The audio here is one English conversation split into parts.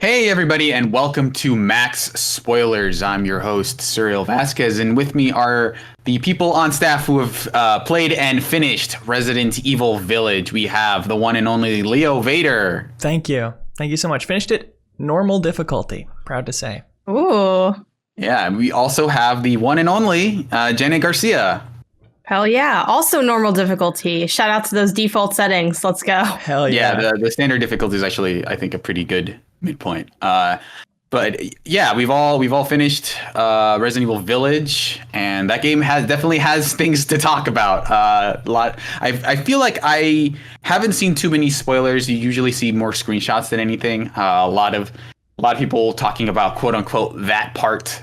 Hey everybody, and welcome to Max Spoilers. I'm your host, Cyril Vasquez, and with me are the people on staff who have played and finished Resident Evil Village. We have the one and only Leo Vader. Thank you. Thank you so much. Finished it normal difficulty, proud to say. Ooh. Yeah, and we also have the one and only Janet Garcia. Hell yeah. Also normal difficulty. Shout out to those default settings. Let's go. Hell yeah. Yeah, the standard difficulty is actually, I think, a pretty good midpoint. But yeah, we've all finished Resident Evil Village, and that game definitely has things to talk about. I feel like I haven't seen too many spoilers. You usually see more screenshots than anything. A lot of people talking about quote unquote that part.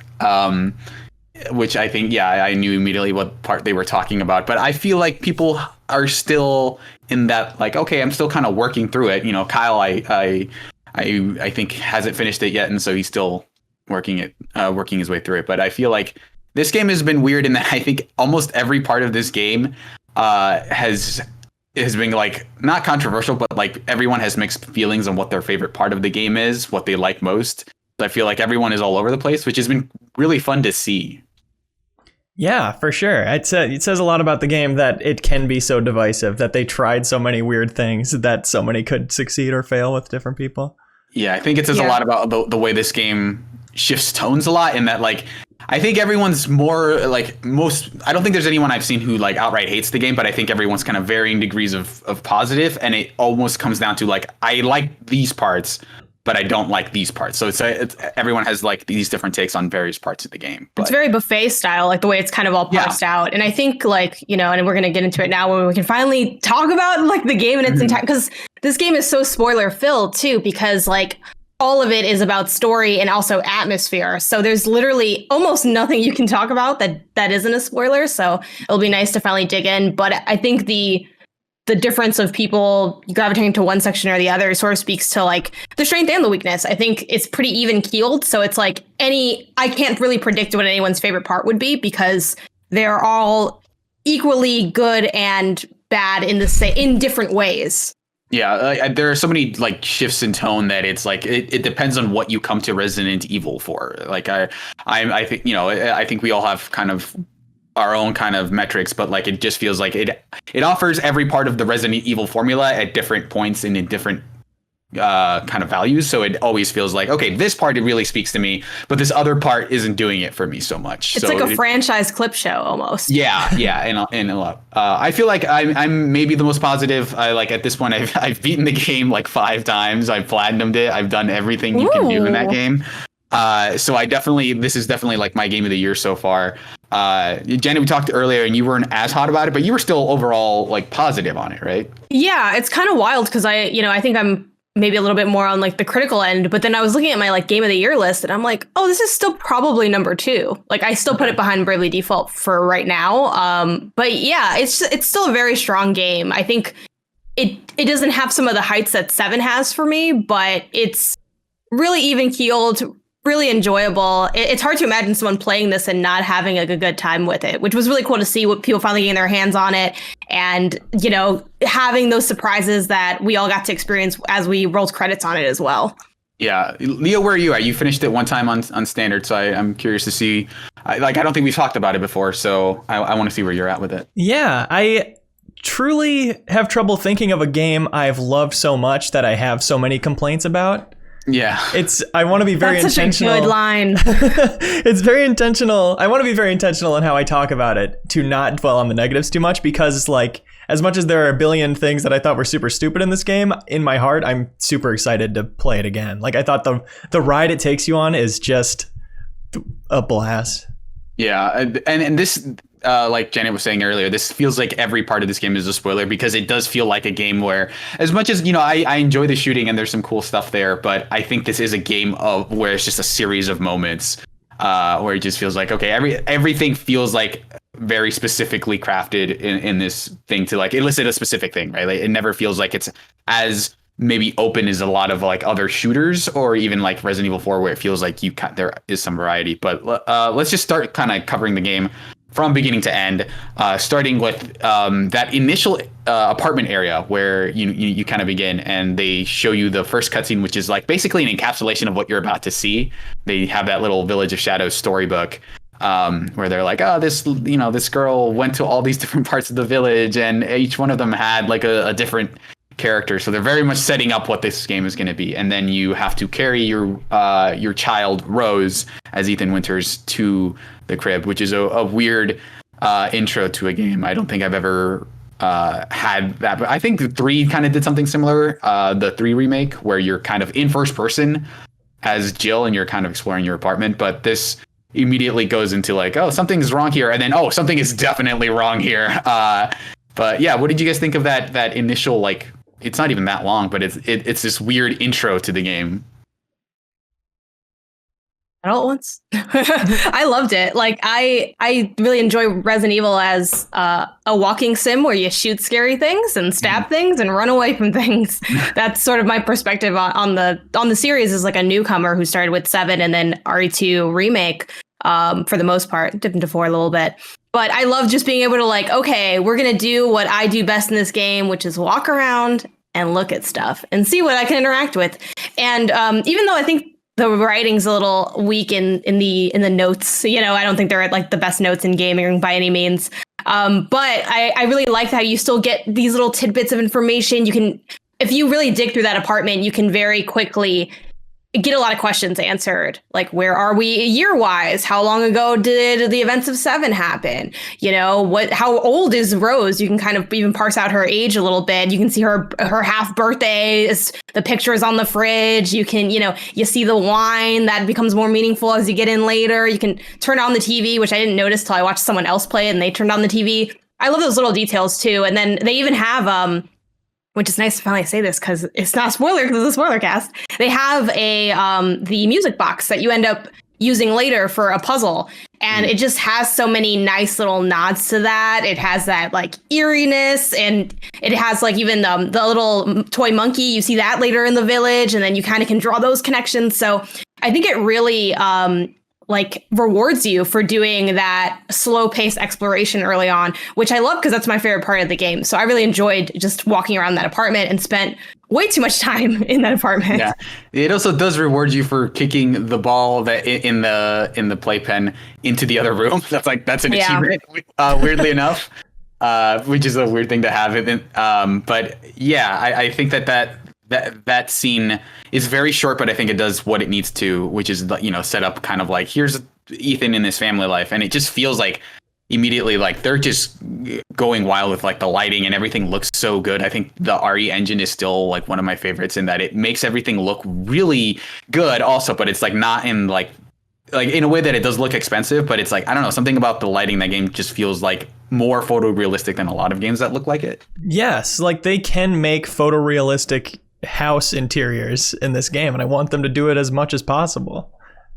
Which I think, yeah, I knew immediately what part they were talking about. But I feel like people are still in that, like, okay, I'm still kind of working through it. You know, Kyle, I think hasn't finished it yet, and so he's still working his way through it. But I feel like this game has been weird in that I think almost every part of this game has been like not controversial, but like everyone has mixed feelings on what their favorite part of the game is, what they like most. I feel like everyone is all over the place, which has been really fun to see. Yeah, for sure. It says a lot about the game that it can be so divisive, that they tried so many weird things that so many could succeed or fail with different people. Yeah, I think it says a lot about the way this game shifts tones a lot, in that, like, I think everyone's more like I don't think there's anyone I've seen who like outright hates the game, but I think everyone's kind of varying degrees of positive, and it almost comes down to like, I like these parts, but I don't like these parts. So it's everyone has like these different takes on various parts of the game. But it's very buffet style, like the way it's kind of all parsed out. And I think, like, you know, and we're going to get into it now when we can finally talk about like the game in its entirety, because this game is so spoiler filled too, because like all of it is about story and also atmosphere. So there's literally almost nothing you can talk about that isn't a spoiler. So it'll be nice to finally dig in. But I think the difference of people gravitating to one section or the other sort of speaks to like the strength and the weakness. I think it's pretty even keeled. So it's like I can't really predict what anyone's favorite part would be, because they're all equally good and bad in different ways. Yeah, there are so many like shifts in tone that it's like it depends on what you come to Resident Evil for. Like I think, you know, I think we all have kind of our own kind of metrics, but like it just feels like it offers every part of the Resident Evil formula at different points and in different kind of values. So it always feels like, okay, this part, it really speaks to me, but this other part isn't doing it for me so much. It's so like a franchise clip show almost. Yeah, and a lot. I feel like I'm maybe the most positive. I like at this point I've beaten the game like 5 times. I've platinumed it. I've done everything you can do in that game. So this is definitely like my game of the year so far. Jenny, we talked earlier and you weren't as hot about it, but you were still overall like positive on it, right? Yeah, it's kind of wild because I think I'm maybe a little bit more on like the critical end, but then I was looking at my like game of the year list and I'm like, oh, this is still probably number 2. Like I still put it behind Bravely Default for right now. But yeah, it's still a very strong game. I think it doesn't have some of the heights that 7 has for me, but it's really even keeled, really enjoyable. It's hard to imagine someone playing this and not having a good time with it, which was really cool to see what people finally getting their hands on it. And, you know, having those surprises that we all got to experience as we rolled credits on it as well. Yeah. Leo, where are you at? You finished it one time on standard. So I'm curious to see, I don't think we've talked about it before. So I want to see where you're at with it. Yeah, I truly have trouble thinking of a game I've loved so much that I have so many complaints about. Yeah, I want to be very intentional. That's such a good line. It's very intentional. I want to be very intentional in how I talk about it, to not dwell on the negatives too much, because like as much as there are a billion things that I thought were super stupid in this game, in my heart I'm super excited to play it again. Like I thought the ride it takes you on is just a blast. Yeah, and this like Janet was saying earlier, this feels like every part of this game is a spoiler, because it does feel like a game where, as much as, you know, I enjoy the shooting and there's some cool stuff there, but I think this is a game where it's just a series of moments where it just feels like, okay, everything feels like very specifically crafted in this thing to like elicit a specific thing, right? Like, it never feels like it's as maybe open as a lot of like other shooters, or even like Resident Evil 4, where it feels like there is some variety. But let's just start kind of covering the game. from beginning to end, starting with that initial apartment area where you kind of begin, and they show you the first cutscene, which is like basically an encapsulation of what you're about to see. They have that little Village of Shadows storybook where they're like, oh, this girl went to all these different parts of the village, and each one of them had like a different character. So they're very much setting up what this game is going to be. And then you have to carry your child Rose as Ethan Winters to the crib, which is a weird intro to a game. I don't think I've ever had that, but I think the 3 kind of did something similar. The 3 remake, where you're kind of in first person as Jill and you're kind of exploring your apartment, but this immediately goes into like, oh, something's wrong here, and then oh, something is definitely wrong here. But yeah, what did you guys think of that initial, like, it's not even that long, but it's this weird intro to the game? All at once. I loved it. Like I really enjoy Resident Evil as a walking sim where you shoot scary things and stab things and run away from things. That's sort of my perspective on the series as like a newcomer who started with 7 and then RE2 remake for the most part, dipped into 4 a little bit. But I love just being able to like, okay, we're going to do what I do best in this game, which is walk around and look at stuff and see what I can interact with. And even though I think the writing's a little weak in the notes, I don't think they're like the best notes in gaming by any means. But I really like how you still get these little tidbits of information. You can, if you really dig through that apartment, you can very quickly get a lot of questions answered. Like, where are we year-wise? How long ago did the events of 7 happen? How old is Rose? You can kind of even parse out her age a little bit. You can see her half birthday. The picture is on the fridge. You can, you see the wine that becomes more meaningful as you get in later. You can turn on the TV, which I didn't notice till I watched someone else play it and they turned on the TV. I love those little details too. And then they even have, which is nice to finally say this because it's not a spoiler because it's a spoiler cast. They have the music box that you end up using later for a puzzle. And it just has so many nice little nods to that. It has that like eeriness, and it has like even the little toy monkey. You see that later in the village, and then you kind of can draw those connections. So I think it really like rewards you for doing that slow paced exploration early on, which I love because that's my favorite part of the game. So I really enjoyed just walking around that apartment and spent way too much time in that apartment. Yeah, it also does reward you for kicking the ball that in the playpen into the other room. That's an achievement, weirdly enough, which is a weird thing to have. But yeah, I think that scene is very short, but I think it does what it needs to, which is, set up kind of like, here's Ethan in his family life. And it just feels like immediately like they're just going wild with like the lighting, and everything looks so good. I think the RE engine is still like one of my favorites in that it makes everything look really good also, but it's like not in like in a way that it does look expensive, but it's like, I don't know, something about the lighting in that game just feels like more photorealistic than a lot of games that look like it. Yes, like they can make photorealistic house interiors in this game, and I want them to do it as much as possible.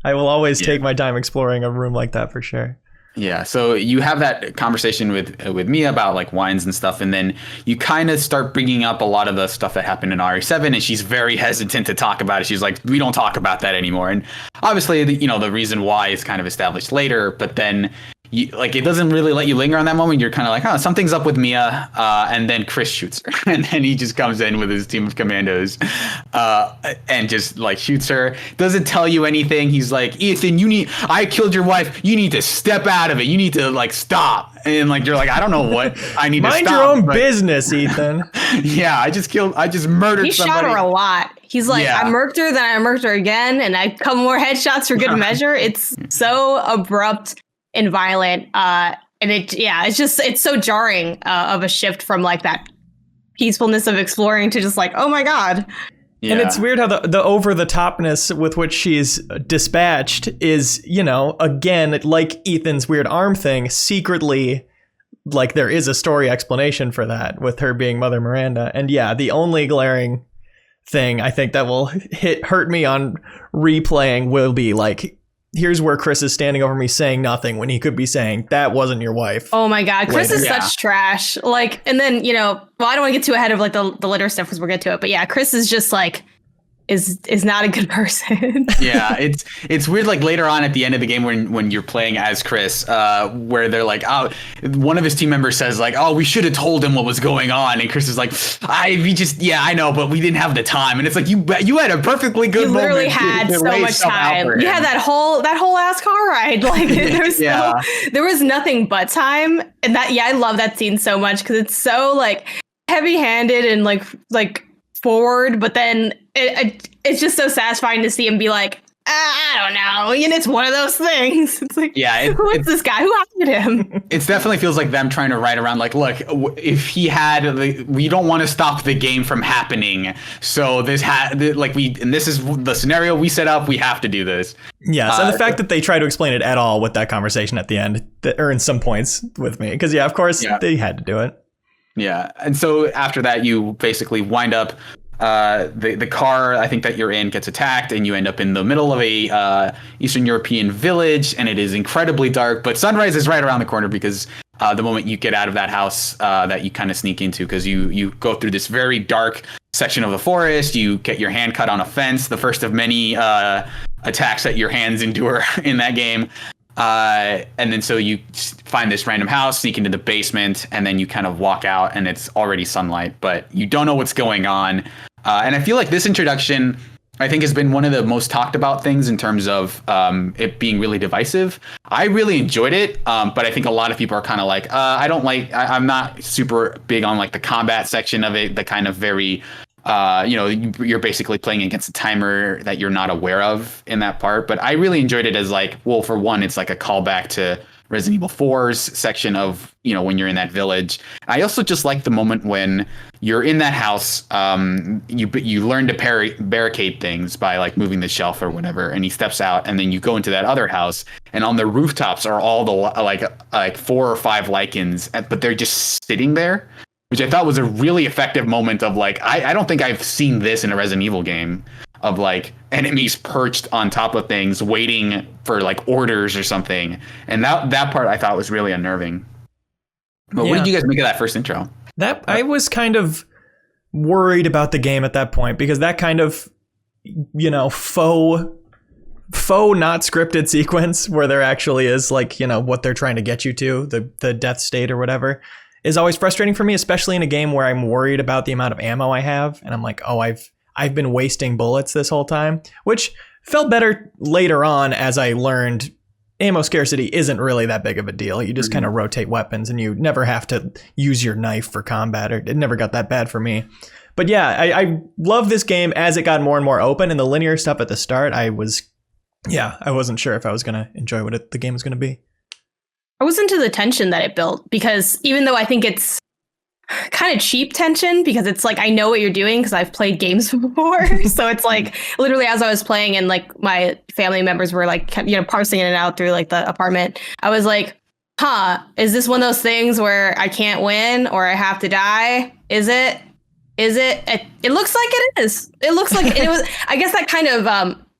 I will always take my time exploring a room like that for sure. Yeah, so you have that conversation with Mia about like wines and stuff, and then you kind of start bringing up a lot of the stuff that happened in RE7, and she's very hesitant to talk about it. She's like, we don't talk about that anymore. And obviously, the reason why is kind of established later, but then it doesn't really let you linger on that moment. You're kind of like, oh, something's up with Mia, and then Chris shoots her, and then he just comes in with his team of commandos, and just like shoots her. Doesn't tell you anything. He's like, Ethan, I killed your wife. You need to step out of it. You need to like stop. And like you're like, I don't know what I need to stop. Mind your own business, Ethan. Yeah, I just murdered he somebody. He shot her a lot. He's like, I murked her, then I murked her again, and I couple more headshots for good measure. It's so abrupt and violent, and it's so jarring of a shift from like that peacefulness of exploring to just like, oh my god. Yeah. And it's weird how the over the topness with which she's dispatched is, again, like Ethan's weird arm thing, secretly like there is a story explanation for that with her being Mother Miranda. And yeah, the only glaring thing I think that will hurt me on replaying will be like, here's where Chris is standing over me saying nothing when he could be saying, that wasn't your wife. Oh my God. Chris is such trash. Like, and then, I don't want to get too ahead of like the later stuff because we'll get to it. But yeah, Chris is just like is not a good person. Yeah, it's weird. Like later on at the end of the game when you're playing as Chris, where they're like, oh, one of his team members says like, oh, we should have told him what was going on, and Chris is like, I know, but we didn't have the time. And it's like you had a perfectly good. You literally had so much time. You had that whole ass car ride. Like there was nothing but time, and I love that scene so much because it's so like heavy-handed and like forward, but then it's just so satisfying to see him be like, I don't know, and it's one of those things. It's like, who is this guy? Who hired him? It definitely feels like them trying to write around like, look, if he had, we don't want to stop the game from happening, so this and this is the scenario we set up. We have to do this. Yes, and the fact that they try to explain it at all with that conversation at the end that earns some points with me because of course they had to do it. Yeah, and so after that, you basically wind up. The car I think that you're in gets attacked, and you end up in the middle of a Eastern European village, and it is incredibly dark. But sunrise is right around the corner because the moment you get out of that house that you kind of sneak into, because you go through this very dark section of the forest. You get your hand cut on a fence, the first of many attacks that your hands endure in that game. And then so you find this random house, sneak into the basement, and then you kind of walk out and it's already sunlight, but you don't know what's going on. And I feel like this introduction, I think, has been one of the most talked about things in terms of it being really divisive. I really enjoyed it, but I think a lot of people are kind of like, I'm not super big on like the combat section of it, the kind of very you're basically playing against a timer that you're not aware of in that part. But I really enjoyed it as like, well, for one, it's like a callback to Resident Evil 4's section of, when you're in that village. I also just like the moment when you're in that house, you learn to barricade things by like moving the shelf or whatever, and he steps out, and then you go into that other house, and on the rooftops are all the like 4 or 5 lichens, but they're just sitting there, which I thought was a really effective moment of like, I don't think I've seen this in a Resident Evil game, of like enemies perched on top of things waiting for like orders or something. And that part I thought was really unnerving. But what did you guys make of that first intro? I was kind of worried about the game at that point, because that kind of, faux not scripted sequence where there actually is like, what they're trying to get you to, the death state or whatever, is always frustrating for me, especially in a game where I'm worried about the amount of ammo I have. And I'm like, oh, I've been wasting bullets this whole time, which felt better later on as I learned ammo scarcity isn't really that big of a deal. You just kind of rotate weapons, and you never have to use your knife for combat, or it never got that bad for me. But yeah, I love this game as it got more and more open, and the linear stuff at the start, I wasn't sure if I was going to enjoy what the game was going to be. I was into the tension that it built, because even though I think it's kind of cheap tension, because it's like, I know what you're doing because I've played games before. So it's like literally as I was playing and like my family members were like, parsing in and out through like the apartment, I was like, is this one of those things where I can't win or I have to die? Is it? It looks like it is. It looks like it was. I guess that kind of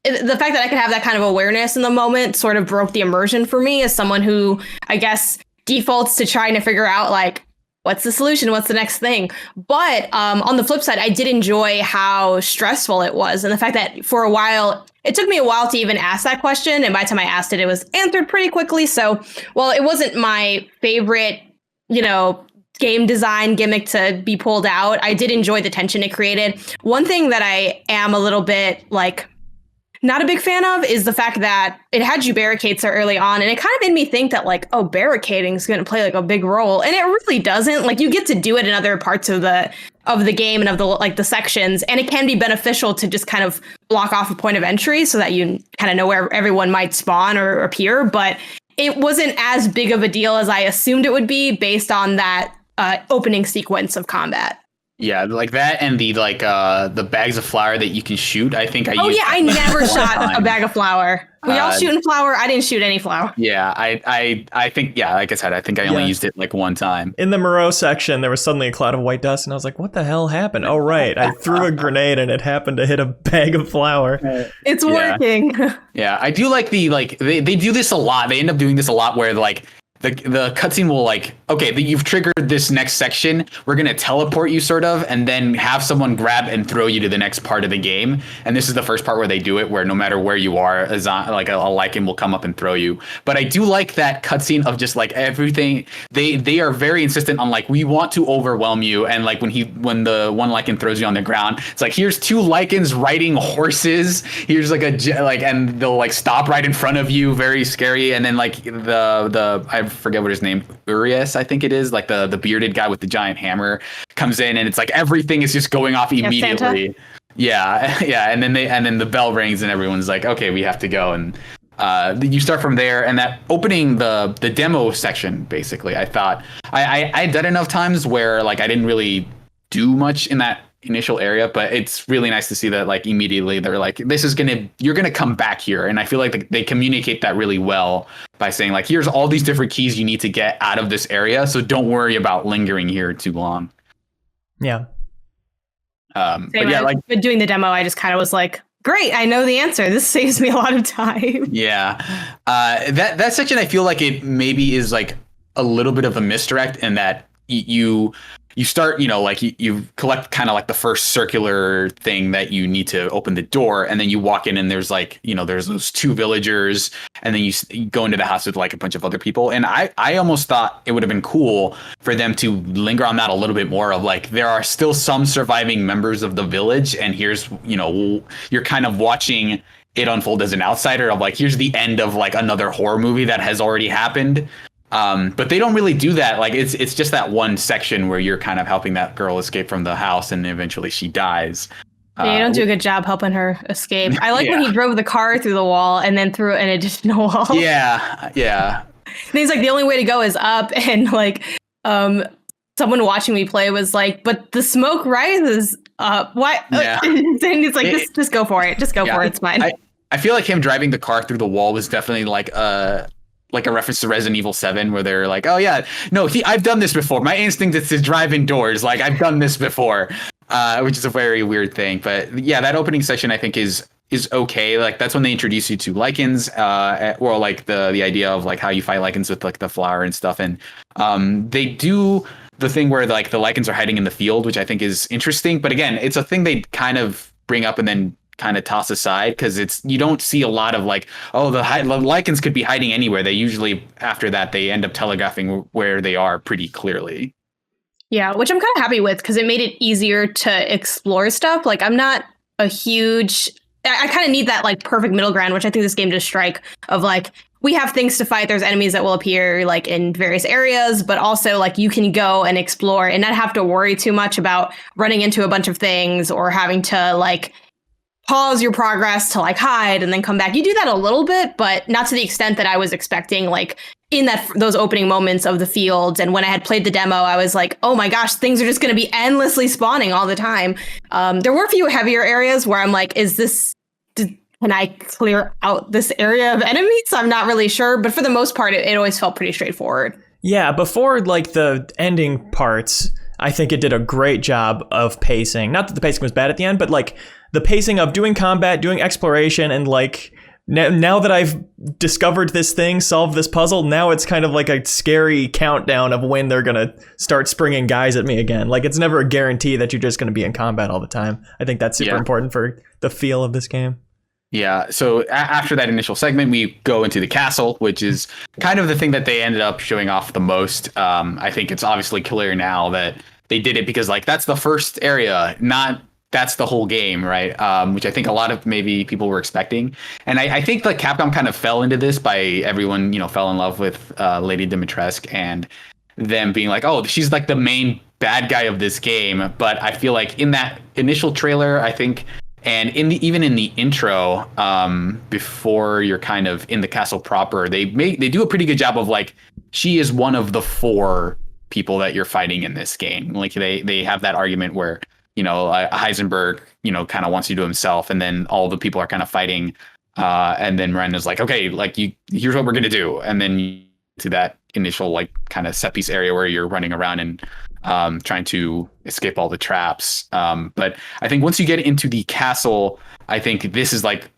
the fact that I could have that kind of awareness in the moment sort of broke the immersion for me as someone who, I guess, defaults to trying to figure out like, what's the solution? What's the next thing? But on the flip side, I did enjoy how stressful it was. And the fact that for a while, it took me a while to even ask that question. And by the time I asked it, it was answered pretty quickly. So while it wasn't my favorite, game design gimmick to be pulled out, I did enjoy the tension it created. One thing that I am a little bit like, not a big fan of is the fact that it had you barricade so early on, and it kind of made me think that like, oh, barricading is going to play like a big role, and it really doesn't. Like, you get to do it in other parts of the game and of the sections, and it can be beneficial to just kind of block off a point of entry so that you kind of know where everyone might spawn or appear. But it wasn't as big of a deal as I assumed it would be based on that opening sequence of combat. Yeah, like that, and the bags of flour that you can shoot. I think I never shot a bag of flour. Were y'all shooting flour? I didn't shoot any flour. Yeah, I think, like I said, I think I only used it like one time. In the Moreau section, there was suddenly a cloud of white dust, and I was like, what the hell happened? Oh, right. I threw a grenade, and it happened to hit a bag of flour. It's working. Yeah, I do like they do this a lot. They end up doing this a lot where like, the cutscene will like, okay, you've triggered this next section. We're going to teleport you sort of, and then have someone grab and throw you to the next part of the game. And this is the first part where they do it, where no matter where you are, like a lichen will come up and throw you. But I do like that cutscene of just like everything. They are very insistent on like, we want to overwhelm you. And like when the one lichen throws you on the ground, it's like, here's two lichens riding horses. Here's like and they'll like stop right in front of you. Very scary. And then like I forget what his name, Uerkwitz, I think it is, like the bearded guy with the giant hammer comes in, and it's like everything is just going off immediately. Yeah. And then the bell rings and everyone's like, okay, we have to go. And you start from there, and that opening the demo section, basically, I thought I'd done enough times where like I didn't really do much in that initial area, but it's really nice to see that like immediately they're like, you're gonna come back here. And I feel like they communicate that really well by saying like, here's all these different keys you need to get out of this area, so don't worry about lingering here too long. Yeah. But yeah, like doing the demo, I just kind of was like, great, I know the answer. This saves me a lot of time. Yeah. That section, I feel like it maybe is like a little bit of a misdirect in that you start, like you collect kind of like the first circular thing that you need to open the door. And then you walk in and there's like, there's those two villagers, and then you go into the house with like a bunch of other people. And I almost thought it would have been cool for them to linger on that a little bit more of like, there are still some surviving members of the village. And here's, you're kind of watching it unfold as an outsider of like, here's the end of like another horror movie that has already happened. But they don't really do that. Like it's just that one section where you're kind of helping that girl escape from the house, and eventually she dies. Yeah, you don't do a good job helping her escape. I like when he drove the car through the wall and then through an additional wall. Yeah. And he's like, the only way to go is up, and like someone watching me play was like, but the smoke rises up. What? Yeah. And he's like, just go for it. Just go for it. It's fine. I feel like him driving the car through the wall was definitely like a reference to Resident Evil 7, where they're like, oh yeah, no, I've done this before. My instinct is to drive indoors. Like I've done this before, which is a very weird thing. But yeah, that opening section I think is okay. Like that's when they introduce you to lichens, or like the idea of like how you fight lichens with like the flower and stuff. And they do the thing where like the lichens are hiding in the field, which I think is interesting. But again, it's a thing they kind of bring up and then kind of toss aside, because you don't see a lot of like, oh, the lichens could be hiding anywhere. They usually, after that, they end up telegraphing where they are pretty clearly. Yeah, which I'm kind of happy with, because it made it easier to explore stuff. Like I'm not a huge, I kind of need that like perfect middle ground, which I think this game does strike, of like, we have things to fight. There's enemies that will appear like in various areas, but also like you can go and explore and not have to worry too much about running into a bunch of things or having to like pause your progress to like hide and then come back. You do that a little bit, but not to the extent that I was expecting, like in those opening moments of the fields. And when I had played the demo, I was like, oh my gosh, things are just going to be endlessly spawning all the time. There were a few heavier areas where I'm like, can I clear out this area of enemies? I'm not really sure. But for the most part, it always felt pretty straightforward. Yeah, before like the ending parts, I think it did a great job of pacing. Not that the pacing was bad at the end, but like the pacing of doing combat, doing exploration, and like now that I've discovered this thing, solved this puzzle, now it's kind of like a scary countdown of when they're going to start springing guys at me again. Like it's never a guarantee that you're just going to be in combat all the time. I think that's super important for the feel of this game. Yeah, so after that initial segment, we go into the castle, which is kind of the thing that they ended up showing off the most. I think it's obviously clear now that they did it because, like, that's the first area, not that's the whole game, right? Which I think a lot of maybe people were expecting. And I think that Capcom kind of fell into this by everyone, fell in love with Lady Dimitrescu and them being like, oh, she's like the main bad guy of this game. But I feel like in that initial trailer, I think, and even in the intro, before you're kind of in the castle proper, they do a pretty good job of like, she is one of the 4 people that you're fighting in this game. Like they have that argument where, Heisenberg, kind of wants you to himself, and then all the people are kind of fighting. And then Ren is like, okay, like here's what we're going to do. And then to that initial like kind of set piece area where you're running around and trying to escape all the traps. But I think once you get into the castle, I think this is like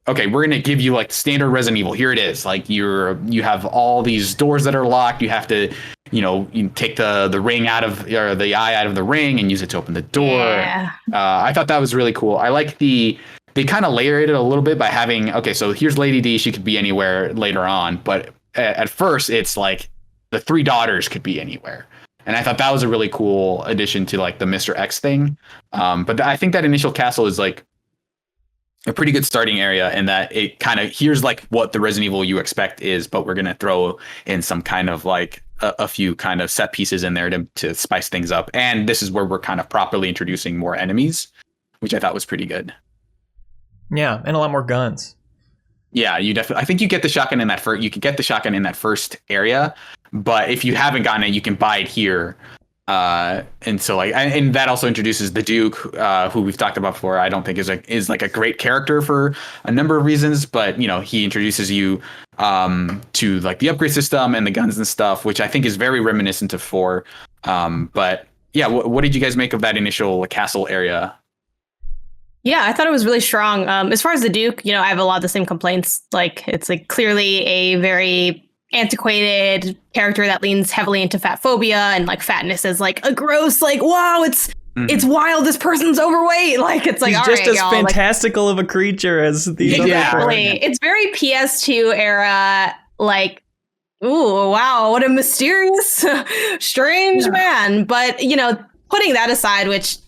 okay, we're gonna give you like standard Resident Evil. Here it is. Like you have all these doors that are locked. You have to, you take the ring out of, or the eye out of the ring and use it to open the door. Yeah. I thought that was really cool. I like they kind of layered it a little bit by having, okay, so here's Lady D. She could be anywhere later on, but at first it's like the three daughters could be anywhere. And I thought that was a really cool addition to like the Mr. X thing. But I think that initial castle is like a pretty good starting area, in that it kind of, here's like what the Resident Evil you expect is, but we're going to throw in some kind of like a few kind of set pieces in there to spice things up. And this is where we're kind of properly introducing more enemies, which I thought was pretty good. Yeah, and a lot more guns. Yeah, you definitely. I think you get the shotgun in that first. You can get the shotgun in that first area, but if you haven't gotten it, you can buy it here. And so and that also introduces the Duke, who we've talked about before. I don't think is like a great character for a number of reasons, but he introduces you to like the upgrade system and the guns and stuff, which I think is very reminiscent of 4. But yeah, what did you guys make of that initial castle area? Yeah, I thought it was really strong. As far as the Duke, I have a lot of the same complaints. Like, it's like clearly a very antiquated character that leans heavily into fat phobia, and like fatness is like a gross, like, wow, it's wild, this person's overweight. Like, it's like, he's just as fantastical of a creature as these other. Exactly. It's very PS2 era, like, ooh, wow, what a mysterious, strange man. But, putting that aside, which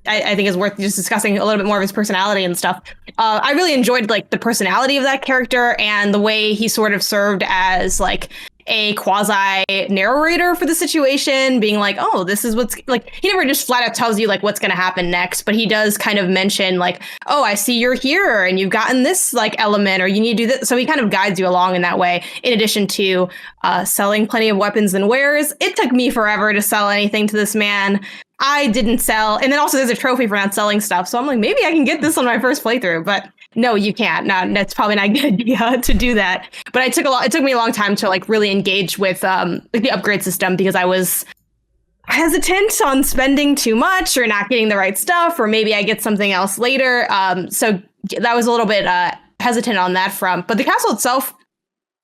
I think is worth just discussing a little bit more of his personality and stuff. I really enjoyed like the personality of that character and the way he sort of served as like a quasi narrator for the situation, being like, oh, this is what's like, he never just flat out tells you like what's going to happen next, but he does kind of mention like, oh, I see you're here and you've gotten this like element, or you need to do this. So he kind of guides you along in that way, in addition to selling plenty of weapons and wares. It took me forever to sell anything to this man. I didn't sell. And then also there's a trophy for not selling stuff. So I'm like, maybe I can get this on my first playthrough, but no, you can't. That's probably not a good idea to do that. But it took me a long time to like really engage with the upgrade system, because I was hesitant on spending too much or not getting the right stuff, or maybe I get something else later. So that was a little bit hesitant on that front. But the castle itself,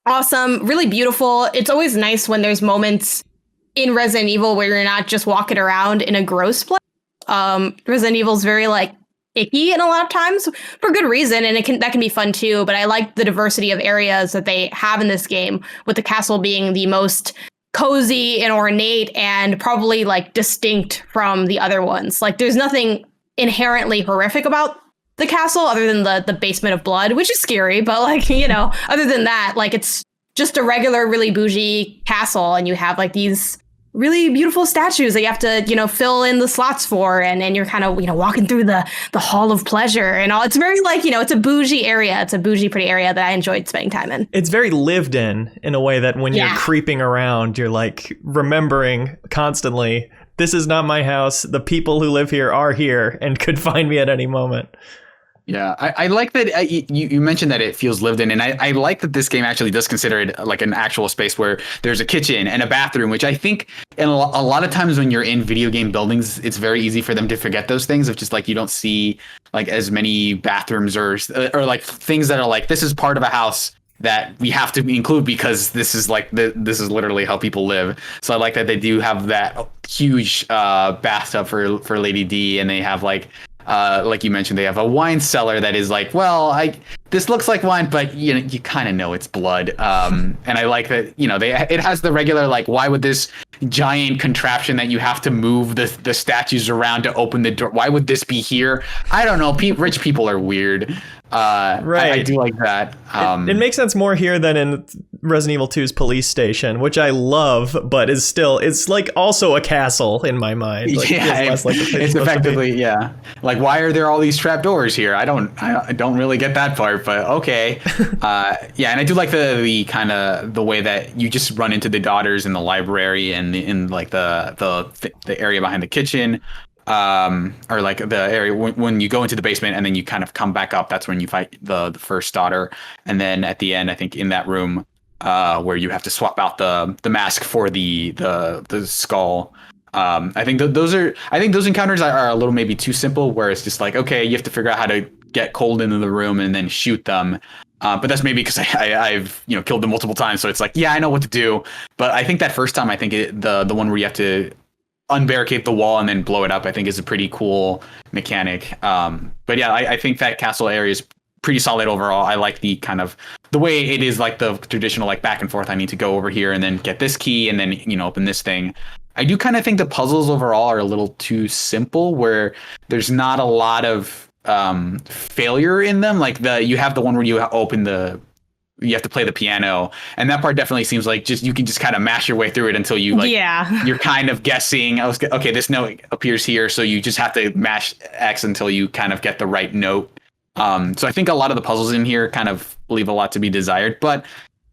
awesome, really beautiful. It's always nice when there's moments in Resident Evil where you're not just walking around in a gross place. Resident Evil's very like icky in a lot of times for good reason, and that can be fun too. But I like the diversity of areas that they have in this game, with the castle being the most cozy and ornate and probably like distinct from the other ones. Like, there's nothing inherently horrific about the castle other than the basement of blood, which is scary, but like, other than that, like, it's just a regular, really bougie castle, and you have like these really beautiful statues that you have to, fill in the slots for, and you're kind of, walking through the hall of pleasure and all. It's very like, it's a bougie area. It's a bougie, pretty area that I enjoyed spending time in. It's very lived in a way that when you're creeping around, you're like remembering constantly, this is not my house. The people who live here are here and could find me at any moment. Yeah, I like that you mentioned that it feels lived in, and I like that this game actually does consider it like an actual space where there's a kitchen and a bathroom, which I think in a lot of times when you're in video game buildings, it's very easy for them to forget those things, of just like you don't see like as many bathrooms or like things that are like, this is part of a house that we have to include because this is like this is literally how people live. So I like that they do have that huge bathtub for Lady D, and they have like you mentioned, they have a wine cellar that is like, well, this looks like wine, but you kind of know it's blood. And I like that, it has the regular, like, why would this giant contraption that you have to move the statues around to open the door, why would this be here? I don't know. Rich people are weird. Right. I do like that. It makes sense more here than in Resident Evil 2's police station, which I love, but it's like also a castle in my mind. Like, it's effectively, yeah. Like, why are there all these trapdoors here? I don't really get that part, but okay. Yeah, and I do like the kind of the way that you just run into the daughters in the library and in like the area behind the kitchen. Or like the area when you go into the basement and then you kind of come back up, that's when you fight the first daughter. And then at the end, I think in that room where you have to swap out the mask for the skull. I think those encounters are a little maybe too simple, where it's just like, okay, you have to figure out how to get cold into the room and then shoot them. But that's maybe because I've killed them multiple times, so it's like, yeah, I know what to do. But I think that first time, I think the one where you have to unbarricade the wall and then blow it up, I think is a pretty cool mechanic. But yeah, I think that castle area is pretty solid overall. I like the way it is, like the traditional like back and forth. I need to go over here and then get this key and then open this thing. I do kind of think the puzzles overall are a little too simple, where there's not a lot of failure in them. Like you have the one where you have to play the piano, and that part definitely seems like you can just kind of mash your way through it until you're kind of guessing, okay, this note appears here, so you just have to mash X until you kind of get the right note. So I think a lot of the puzzles in here kind of leave a lot to be desired, but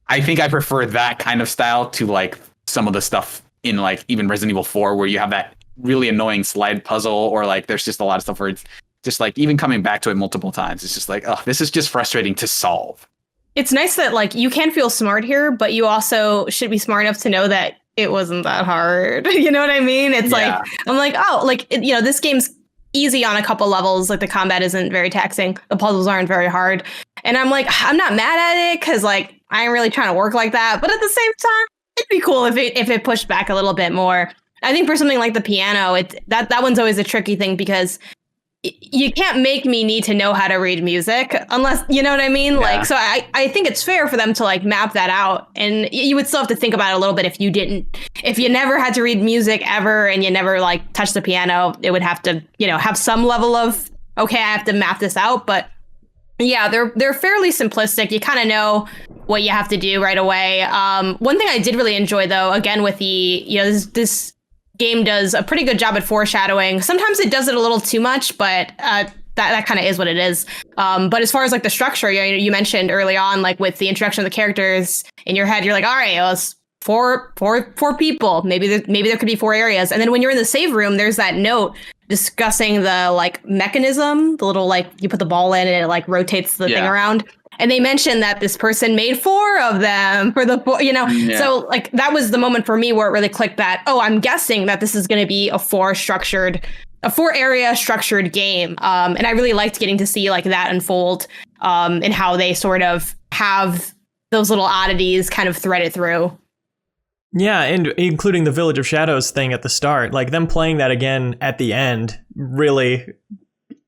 I think I prefer that kind of style to like some of the stuff in like even Resident Evil 4, where you have that really annoying slide puzzle, or like there's just a lot of stuff where it's just like even coming back to it multiple times, it's just like, oh, this is just frustrating to solve. It's nice that like you can feel smart here, but you also should be smart enough to know that it wasn't that hard. You know what I mean? It's like, I'm like, oh, like, this game's easy on a couple levels. Like the combat isn't very taxing. The puzzles aren't very hard. And I'm like, I'm not mad at it because like I ain't really trying to work like that. But at the same time, it'd be cool if it pushed back a little bit more. I think for something like the piano, that one's always a tricky thing because you can't make me need to know how to read music unless, you know what I mean? Yeah. Like, so I think it's fair for them to like map that out. And you would still have to think about it a little bit if you never had to read music ever and you never like touched the piano, it would have to, have some level of, okay, I have to map this out. But yeah, they're fairly simplistic. You kind of know what you have to do right away. One thing I did really enjoy though, again, with the, this game does a pretty good job at foreshadowing. Sometimes it does it a little too much, but that kind of is what it is. But as far as like the structure, you mentioned early on, like with the introduction of the characters in your head, you're like, all right, well, it's four people. Maybe there could be 4 areas. And then when you're in the save room, there's that note discussing the like mechanism, the little like you put the ball in and it like rotates the thing around. And they mentioned that this person made 4 of them for the, So like that was the moment for me where it really clicked that, oh, I'm guessing that this is going to be a 4 area structured game. And I really liked getting to see like that unfold and how they sort of have those little oddities kind of threaded through. Yeah, and including the Village of Shadows thing at the start, like them playing that again at the end, really,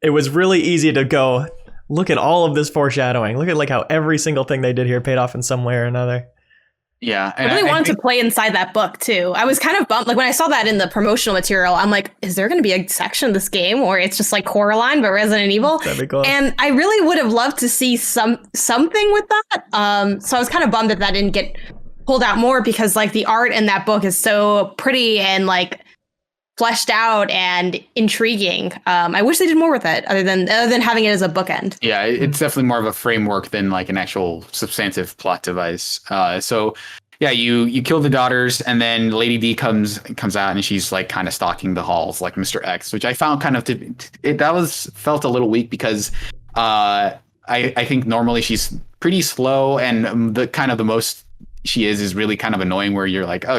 it was really easy to go, look at all of this foreshadowing. Look at like how every single thing they did here paid off in some way or another. Yeah. And I really wanted to play inside that book too. I was kind of bummed. Like when I saw that in the promotional material, I'm like, is there going to be a section of this game where it's just like Coraline, but Resident Evil? That'd be cool. And I really would have loved to see something with that. So I was kind of bummed that didn't get pulled out more because like the art in that book is so pretty and like fleshed out and intriguing. I wish they did more with it other than having it as a bookend. Yeah, it's definitely more of a framework than like an actual substantive plot device. So yeah, you kill the daughters and then Lady D comes out and she's like kind of stalking the halls like Mr. X, which I found kind of felt a little weak because I think normally she's pretty slow and the most she is really kind of annoying where you're like, oh,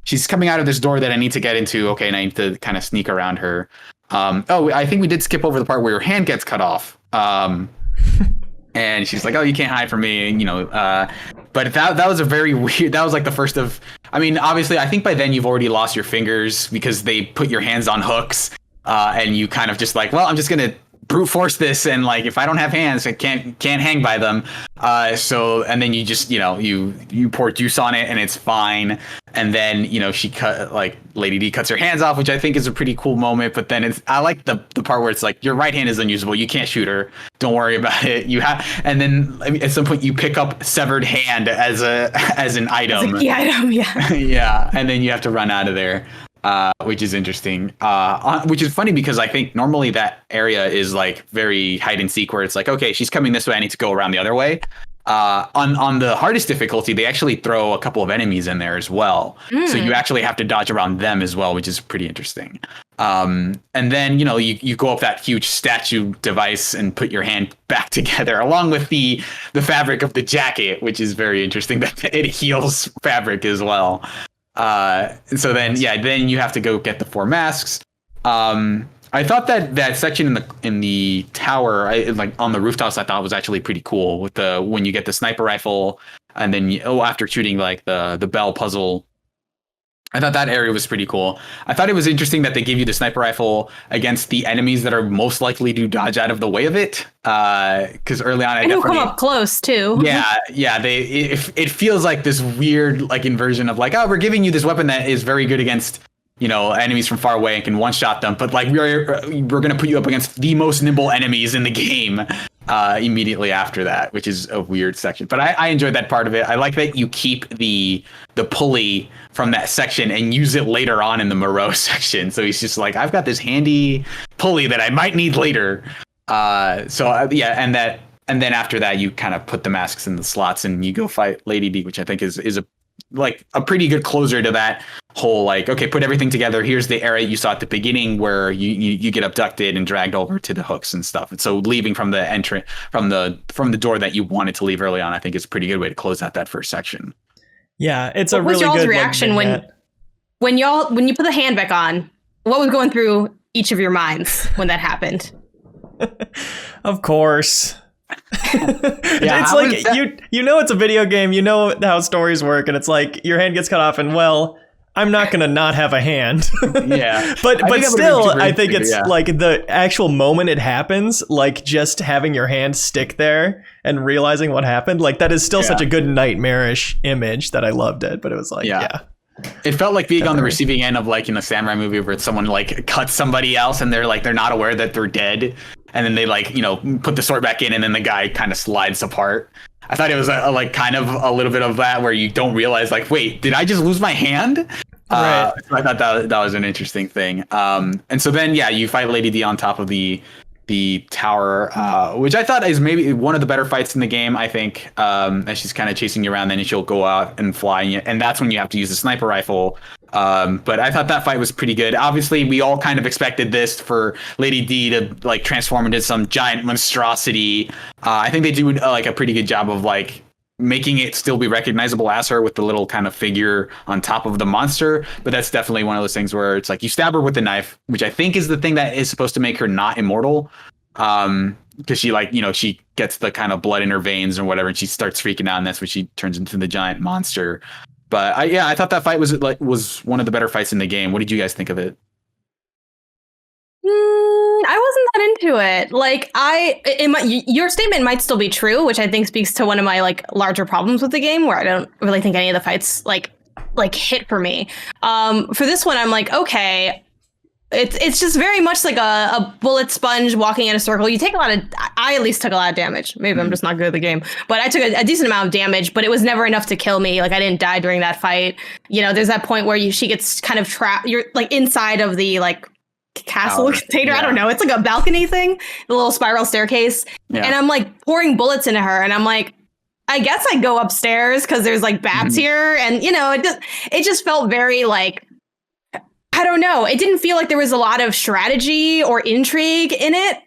she's coming out of this door that I need to get into. Okay, and I need to kind of sneak around her. I think we did skip over the part where your hand gets cut off. And she's like, oh, you can't hide from me, but that was a very weird, that was like the first of, I mean, obviously I think by then you've already lost your fingers because they put your hands on hooks and you kind of just like, well, I'm just going to brute force this, and like if I don't have hands I can't hang by them, and then you just you pour juice on it and it's fine, and then she Lady D cuts her hands off, which I think is a pretty cool moment. But then I like the part where it's like your right hand is unusable, you can't shoot her, don't worry about it, and then at some point you pick up severed hand as an item, as a key item, yeah, and then you have to run out of there. Which is interesting, which is funny because I think normally that area is like very hide and seek where it's like, okay, she's coming this way, I need to go around the other way. On the hardest difficulty, they actually throw a couple of enemies in there as well. So you actually have to dodge around them as well, which is pretty interesting. And then, you go up that huge statue device and put your hand back together along with the fabric of the jacket, which is very interesting that it heals fabric as well. So then you have to go get the 4 masks. I thought that section in the tower, like on the rooftops, I thought was actually pretty cool with when you get the sniper rifle, and then after shooting like the bell puzzle. I thought that area was pretty cool. I thought it was interesting that they give you the sniper rifle against the enemies that are most likely to dodge out of the way of it. Because early on, and who come up close too. Yeah. It feels like this weird like inversion of like, oh, we're giving you this weapon that is very good against, enemies from far away and can one shot them, but like we're gonna put you up against the most nimble enemies in the game immediately after that, which is a weird section. But I enjoyed that part of it. I like that you keep the pulley from that section and use it later on in the Moreau section. So he's just like, I've got this handy pulley that I might need later. And then after that, you kind of put the masks in the slots and you go fight Lady D, which I think is a pretty good closer to that whole like, okay, put everything together. Here's the area you saw at the beginning where you get abducted and dragged over to the hooks and stuff. And so leaving from the entrance from the door that you wanted to leave early on, I think is a pretty good way to close out that first section. Yeah, it's a really good. What was y'all's reaction when you put the hand back on? What was going through each of your minds when that happened? Of course. It's like it's a video game, how stories work, and it's like your hand gets cut off and I'm not gonna not have a hand. Yeah. but still I think it's like the actual moment it happens, like just having your hand stick there and realizing what happened, like that is still such a good nightmarish image that I loved it. But it was like it felt like being on the receiving end of like in a samurai movie where someone like cuts somebody else and they're not aware that they're dead. And then they like, put the sword back in and then the guy kind of slides apart. I thought it was like kind of a little bit of that where you don't realize like, wait, did I just lose my hand? Right. So I thought that was an interesting thing. And so then, you fight Lady D on top of the tower, which I thought is maybe one of the better fights in the game. I think as she's kind of chasing you around, then she'll go out and fly, and that's when you have to use the sniper rifle. But I thought that fight was pretty good. Obviously, we all kind of expected this for Lady D to like transform into some giant monstrosity. I think they do like a pretty good job of like making it still be recognizable as her with the little kind of figure on top of the monster. But that's definitely one of those things where it's like you stab her with the knife, which I think is the thing that is supposed to make her not immortal. Because she like, she gets the kind of blood in her veins or whatever, and she starts freaking out, and that's when she turns into the giant monster. But I thought that fight was one of the better fights in the game. What did you guys think of it? I wasn't that into it. Like your statement might still be true, which I think speaks to one of my like larger problems with the game, where I don't really think any of the fights like hit for me. For this one, I'm like, okay, it's just very much like a bullet sponge walking in a circle. I at least took a lot of damage. Maybe I'm just not good at the game, but I took a decent amount of damage, but it was never enough to kill me. Like I didn't die during that fight. There's that point where she gets kind of trapped. You're like inside of the like castle container. I don't know. It's like a balcony thing, the little spiral staircase. Yeah. And I'm like pouring bullets into her, and I'm like, I guess I go upstairs because there's like bats here. And it just felt very like, I don't know. It didn't feel like there was a lot of strategy or intrigue in it.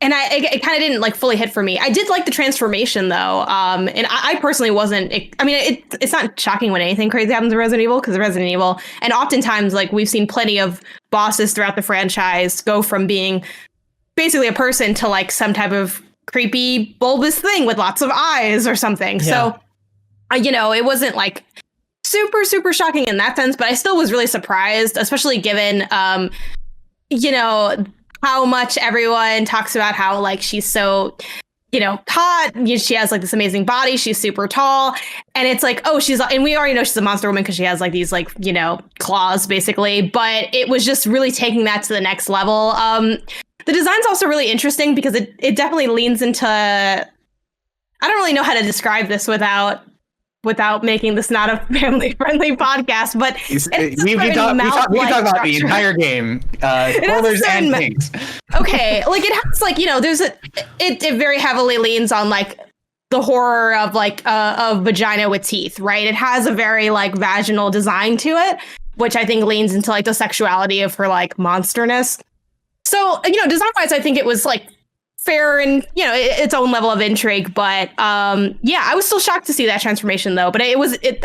And it kind of didn't like fully hit for me. I did like the transformation though. And I personally wasn't, it's not shocking when anything crazy happens in Resident Evil, because Resident Evil, and oftentimes like we've seen plenty of bosses throughout the franchise go from being basically a person to like some type of creepy bulbous thing with lots of eyes or something. Yeah. So, it wasn't like super, super shocking in that sense, but I still was really surprised, especially given, how much everyone talks about how like she's so, hot. She has like this amazing body. She's super tall. And it's like, oh, and we already know she's a monster woman because she has like these like, claws basically. But it was just really taking that to the next level. The design's also really interesting because it definitely leans into, I don't really know how to describe this without making this not a family-friendly podcast, but we can talk about the entire game, spoilers and things. Okay, like it has like it very heavily leans on like the horror of like of vagina with teeth, right? It has a very like vaginal design to it, which I think leans into like the sexuality of her like monsterness. So design-wise, I think it was like fair and its own level of intrigue, but I was still shocked to see that transformation though. But I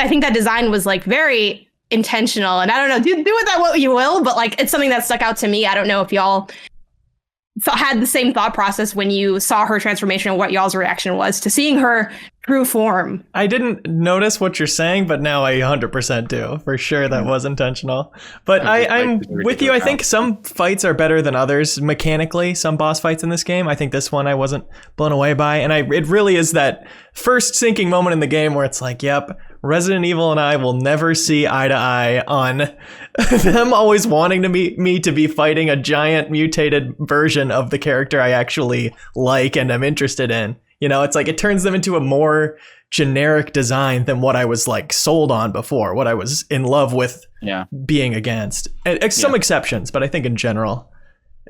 think that design was like very intentional. And I don't know, do with that what you will, but like it's something that stuck out to me. I don't know if y'all had the same thought process when you saw her transformation and what y'all's reaction was to seeing her true form. I didn't notice what you're saying, but now I 100% do. For sure that was intentional. But I'm with you. I think some fights are better than others mechanically, some boss fights in this game. I think this one I wasn't blown away by. And it really is that first sinking moment in the game where it's like, yep, Resident Evil and I will never see eye to eye on them always wanting me to be fighting a giant mutated version of the character I actually like and am interested in. You know, it's like it turns them into a more generic design than what I was like sold on before, what I was in love with being against. Some exceptions, but I think in general,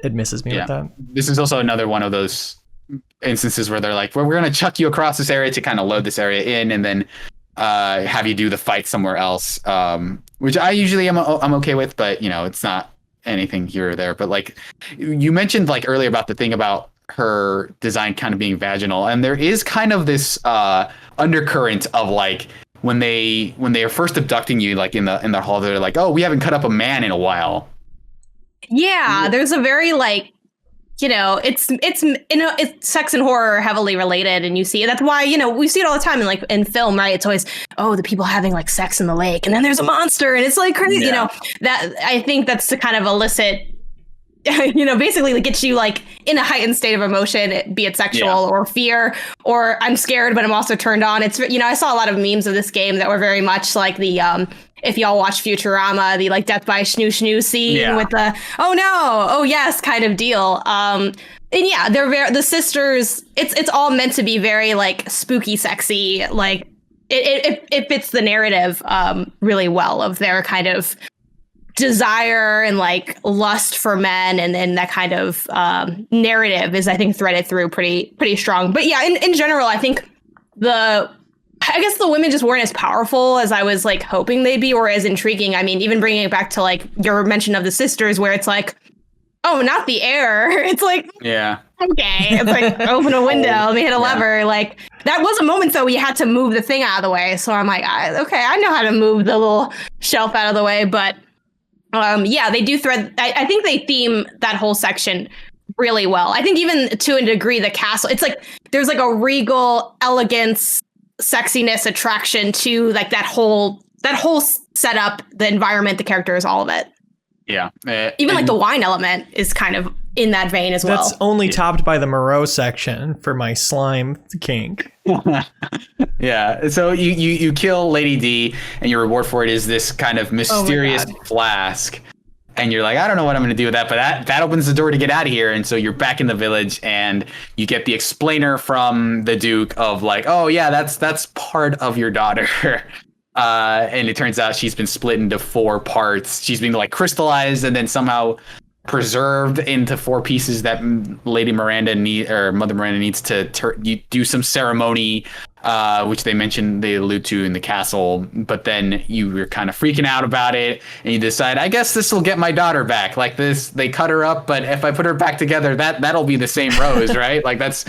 it misses me with that. This is also another one of those instances where they're like, well, we're going to chuck you across this area to kind of load this area in and then have you do the fight somewhere else, which I usually I'm okay with, but, you know, it's not anything here or there. But like you mentioned like earlier about the thing about her design kind of being vaginal, and there is kind of this undercurrent of like when they are first abducting you, like in the hall, they're like, oh, we haven't cut up a man in a while. Yeah, there's a very like, you know, it's sex and horror are heavily related, and you see that's why, you know, we see it all the time in film, right? It's always, oh, the people having like sex in the lake, and then there's a monster, and it's like crazy, you know. That I think that's to kind of elicit, you know, basically to get you like in a heightened state of emotion, be it sexual or fear, or I'm scared, but I'm also turned on. It's, you know, I saw a lot of memes of this game that were very much like the if y'all watch Futurama, the like death by snoo scene with the oh no, oh yes kind of deal. And yeah, they're the sisters. It's all meant to be very like spooky, sexy. Like it fits the narrative really well of their kind of desire and like lust for men, and then that kind of narrative is, I think, threaded through pretty strong. But yeah, in general, I think I guess the women just weren't as powerful as I was like hoping they'd be, or as intriguing. I mean, even bringing it back to like your mention of the sisters, where it's like, oh, not the air. It's like, okay, it's like open a window, let me hit a lever. Like that was a moment though, we had to move the thing out of the way. So I'm like, okay, I know how to move the little shelf out of the way, but they do thread. I think they theme that whole section really well. I think even to a degree, the castle, it's like there's like a regal elegance, sexiness, attraction to like that whole setup, the environment, the characters, all of it. Yeah. Even like the wine element is kind of in that vein as well. That's only topped by the Moreau section for my slime kink. Yeah. So you kill Lady D, and your reward for it is this kind of mysterious flask. And you're like, I don't know what I'm going to do with that, but that opens the door to get out of here. And so you're back in the village, and you get the explainer from the Duke of like, oh yeah, that's part of your daughter. And it turns out she's been split into 4 parts. She's been like crystallized and then somehow preserved into 4 pieces that Mother Miranda needs to do some ceremony, which they allude to in the castle. But then you were kind of freaking out about it, and you decide, I guess this will get my daughter back. Like this, they cut her up, but if I put her back together, that'll be the same Rose, right? Like that's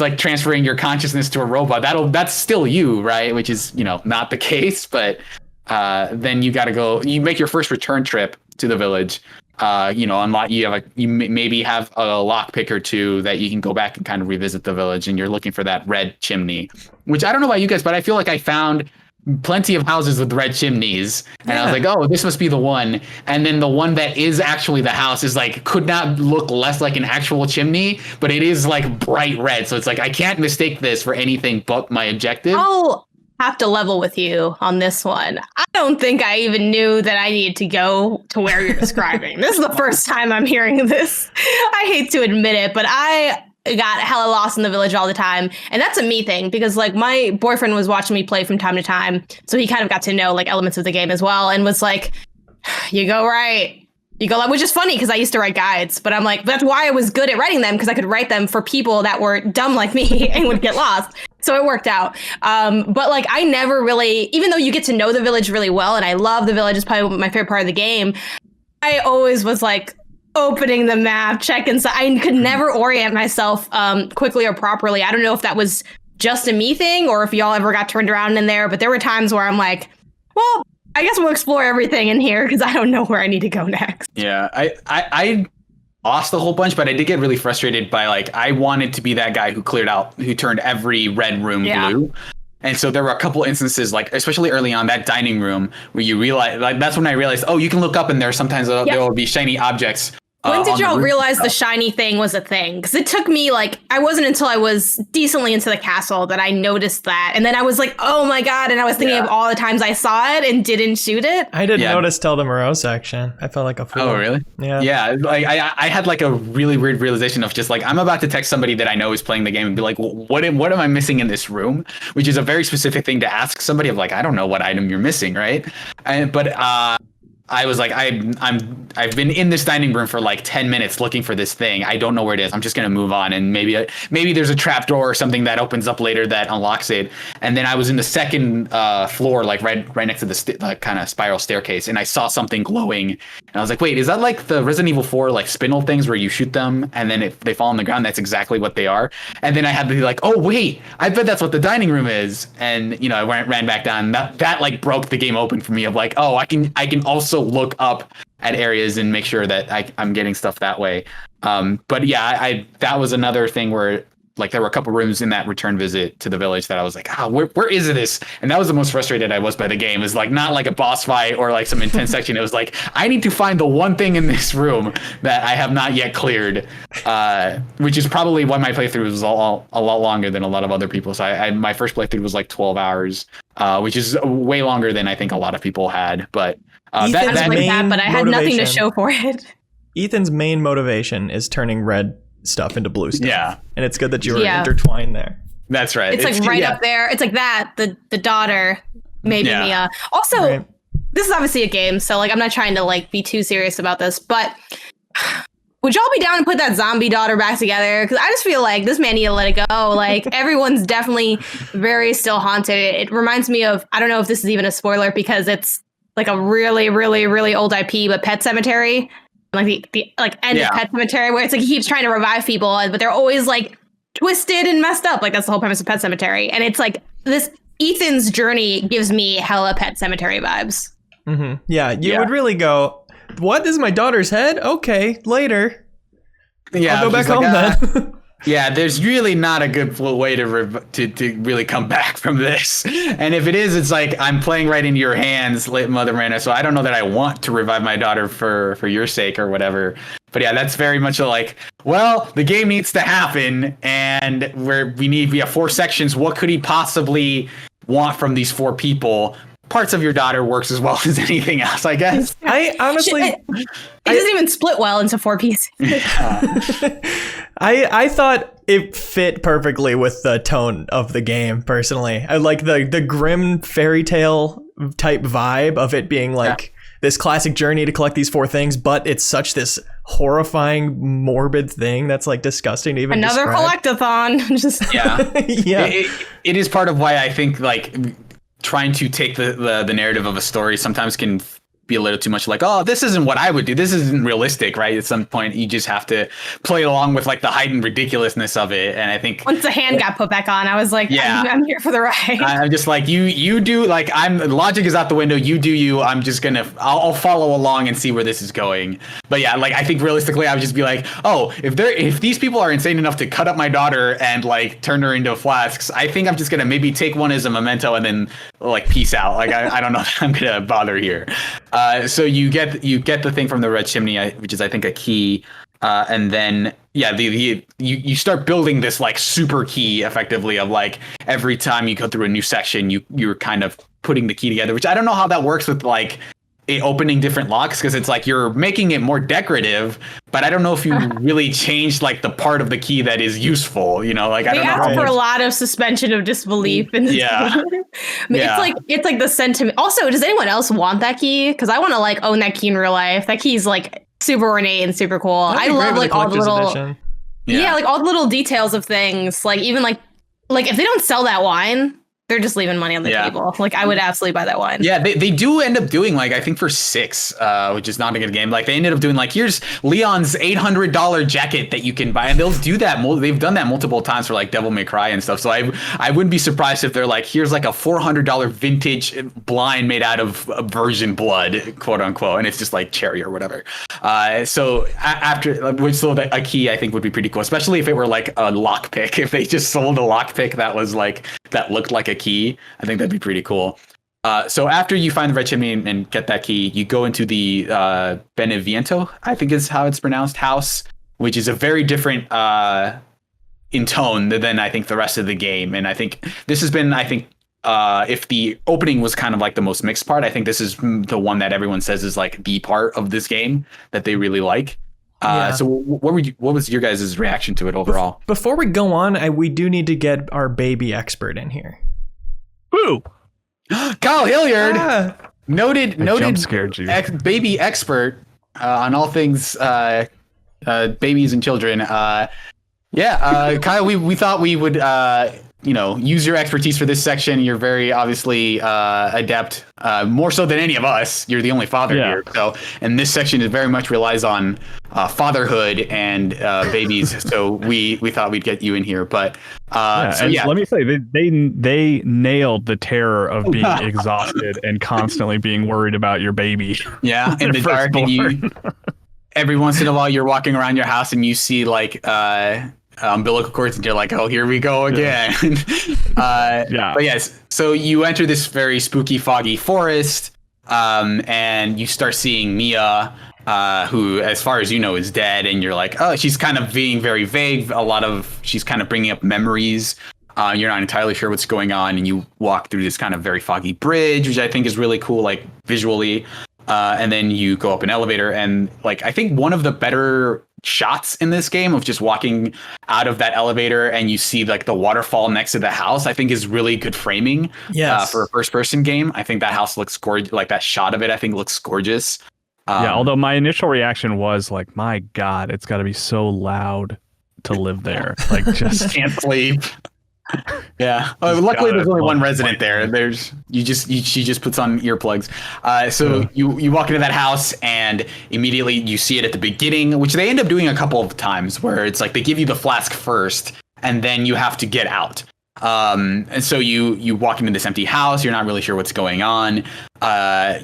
like transferring your consciousness to a robot. That's still you, right? Which is, you know, not the case. But then you got to go. You make your first return trip to the village. Unlock. You maybe have a lock pick or 2 that you can go back and kind of revisit the village, and you're looking for that red chimney. Which I don't know about you guys, but I feel like I found plenty of houses with red chimneys, and I was like, oh, this must be the one. And then the one that is actually the house is like, could not look less like an actual chimney, but it is like bright red. So it's like, I can't mistake this for anything but my objective. I'll have to level with you on this one. I don't think I even knew that I needed to go to where you're describing. This is the first time I'm hearing this. I hate to admit it, but I got hella lost in the village all the time. And that's a me thing, because like my boyfriend was watching me play from time to time. So he kind of got to know like elements of the game as well, and was like, you go right. You go left, which is funny because I used to write guides, but I'm like, that's why I was good at writing them, because I could write them for people that were dumb like me and would get lost. So it worked out. But like, I never really, even though you get to know the village really well, and I love the village, it's probably my favorite part of the game, I always was like, opening the map, checking. So I could never orient myself quickly or properly. I don't know if that was just a me thing or if y'all ever got turned around in there, but there were times where I'm like, well, I guess we'll explore everything in here because I don't know where I need to go next. Yeah, I lost a whole bunch, but I did get really frustrated by like I wanted to be that guy who turned every red room blue. And so there were a couple instances, like especially early on, that dining room where you realize, like that's when I realized, oh, you can look up and there sometimes there will be shiny objects. When did y'all realize the shiny thing was a thing? Because it took me I wasn't until I was decently into the castle that I noticed that. And then I was like, oh my God. And I was thinking of all the times I saw it and didn't shoot it. I didn't notice till the Moreau section. I felt like a fool. Oh, really? Yeah. Yeah. Like I had like a really weird realization of just like, I'm about to text somebody that I know is playing the game and be like, well, what am I missing in this room? Which is a very specific thing to ask somebody of like, I don't know what item you're missing. Right. But I was like, I've been in this dining room for like 10 minutes looking for this thing. I don't know where it is. I'm just going to move on. And maybe there's a trap door or something that opens up later that unlocks it. And then I was in the second floor, like right next to the kind of spiral staircase. And I saw something glowing. And I was like, wait, is that like the Resident Evil 4 like spindle things where you shoot them and then if they fall on the ground, that's exactly what they are. And then I had to be like, oh, wait, I bet that's what the dining room is. And, you know, I ran back down. That like broke the game open for me of like, oh, I can also look up at areas and make sure that I'm getting stuff that way. But yeah, that was another thing where like there were a couple rooms in that return visit to the village that I was like, where is this? And that was the most frustrated I was by the game. Is like not like a boss fight or like some intense section. It was like I need to find the one thing in this room that I have not yet cleared, which is probably why my playthrough was a lot longer than a lot of other people. So my first playthrough was like 12 hours, which is way longer than I think a lot of people had. But but I had nothing to show for it. Ethan's main motivation is turning red stuff into blue stuff. Yeah. And it's good that you were intertwined there. That's right. It's like right up there. It's like that, the daughter, maybe Mia. Also, this is obviously a game, so like I'm not trying to like be too serious about this, but would y'all be down to put that zombie daughter back together? Because I just feel like this man need to let it go. Like everyone's definitely very still haunted. It reminds me of, I don't know if this is even a spoiler because it's like a really, really, really old IP, but Pet Cemetery. Like the end of Pet Cemetery, where it's like he keeps trying to revive people, but they're always like twisted and messed up. Like that's the whole premise of Pet Cemetery, and it's like this Ethan's journey gives me hella Pet Cemetery vibes. Mm-hmm. Yeah, you would really go, what, this is my daughter's head? Okay, later. Yeah, I'll go back home then. Yeah, there's really not a good way to really come back from this. And if it is, it's like I'm playing right into your hands, Mother Miranda. So I don't know that I want to revive my daughter for your sake or whatever. But yeah, that's very much like, well, the game needs to happen, and we have 4 sections. What could he possibly want from these 4 people? Parts of your daughter works as well as anything else, I guess. I honestly, it doesn't even split well into 4 pieces. I thought it fit perfectly with the tone of the game. Personally, I like the grim fairy tale type vibe of it being like this classic journey to collect these 4 things, but it's such this horrifying, morbid thing that's like disgusting to even another describe. Collectathon. Just yeah. It is part of why I think like trying to take the narrative of a story sometimes can be a little too much like, oh, this isn't what I would do. This isn't realistic, right? At some point, you just have to play along with like the heightened ridiculousness of it. And I think once the hand got put back on, I was like, I'm here for the ride. I'm just like, you do, like, logic is out the window. You do you. I'm just I'll follow along and see where this is going. But yeah, like I think realistically, I would just be like, oh, if these people are insane enough to cut up my daughter and like turn her into flasks, I think I'm just gonna maybe take one as a memento and then like peace out. Like I don't know if I'm gonna bother here. So you get the thing from the red chimney, which is I think a key, and then you start building this like super key effectively of like every time you go through a new section, you're kind of putting the key together, which I don't know how that works with like opening different locks, because it's like you're making it more decorative, but I don't know if you really changed like the part of the key that is useful, you know, like I don't know. They ask for a lot of suspension of disbelief in this game. I mean, it's like the sentiment. Also, does anyone else want that key? Because I want to like own that key in real life. That key's like super ornate and super cool. I love like all the little like all the little details of things. Like even like if they don't sell that wine, They're just leaving money on the table. Like, I would absolutely buy that one. Yeah, they do end up doing, like, I think for 6, which is not a good game. Like, they ended up doing, like, here's Leon's $800 jacket that you can buy. And they'll do that. They've done that multiple times for, like, Devil May Cry and stuff. So I wouldn't be surprised if they're like, here's, like, a $400 vintage blind made out of virgin blood, quote unquote. And it's just, like, cherry or whatever. So a key, I think, would be pretty cool, especially if it were, like, a lockpick. If they just sold a lockpick that was, like, that looked like a key, I think that'd be pretty cool. So after you find the red chimney and get that key, you go into the Beneviento, I think is how it's pronounced, house, which is a very different in tone than I think the rest of the game. And I think this has been, if the opening was kind of like the most mixed part, I think this is the one that everyone says is like the part of this game that they really like. So what was your guys' reaction to it overall? Before we go on, we do need to get our baby expert in here. Who? Kyle Hilliard, noted baby expert on all things babies and children. Kyle, we thought we would use your expertise for this section. You're very obviously adept, more so than any of us. You're the only father here. So, and this section is very much relies on fatherhood and babies. So we thought we'd get you in here. But let me say they nailed the terror of being exhausted and constantly being worried about your baby. Yeah, in the dark, and every once in a while you're walking around your house and you see like umbilical cords and you're like, oh, here we go again. But yes, so you enter this very spooky, foggy forest, and you start seeing Mia, who, as far as you know, is dead, and you're like, oh, she's kind of being very vague. She's kind of bringing up memories. You're not entirely sure what's going on, and you walk through this kind of very foggy bridge, which I think is really cool, like visually. And then you go up an elevator, and like I think one of the better shots in this game of just walking out of that elevator and you see like the waterfall next to the house, I think is really good framing. For a first person game. I think that house looks gorgeous. Like that shot of it, I think looks gorgeous. Although my initial reaction was like, my God, it's got to be so loud to live there. Like, just can't sleep. Yeah. Luckily, there's only one resident there. She just puts on earplugs. So you walk into that house and immediately you see it at the beginning, which they end up doing a couple of times, where it's like they give you the flask first and then you have to get out. And so you walk into this empty house. You're not really sure what's going on.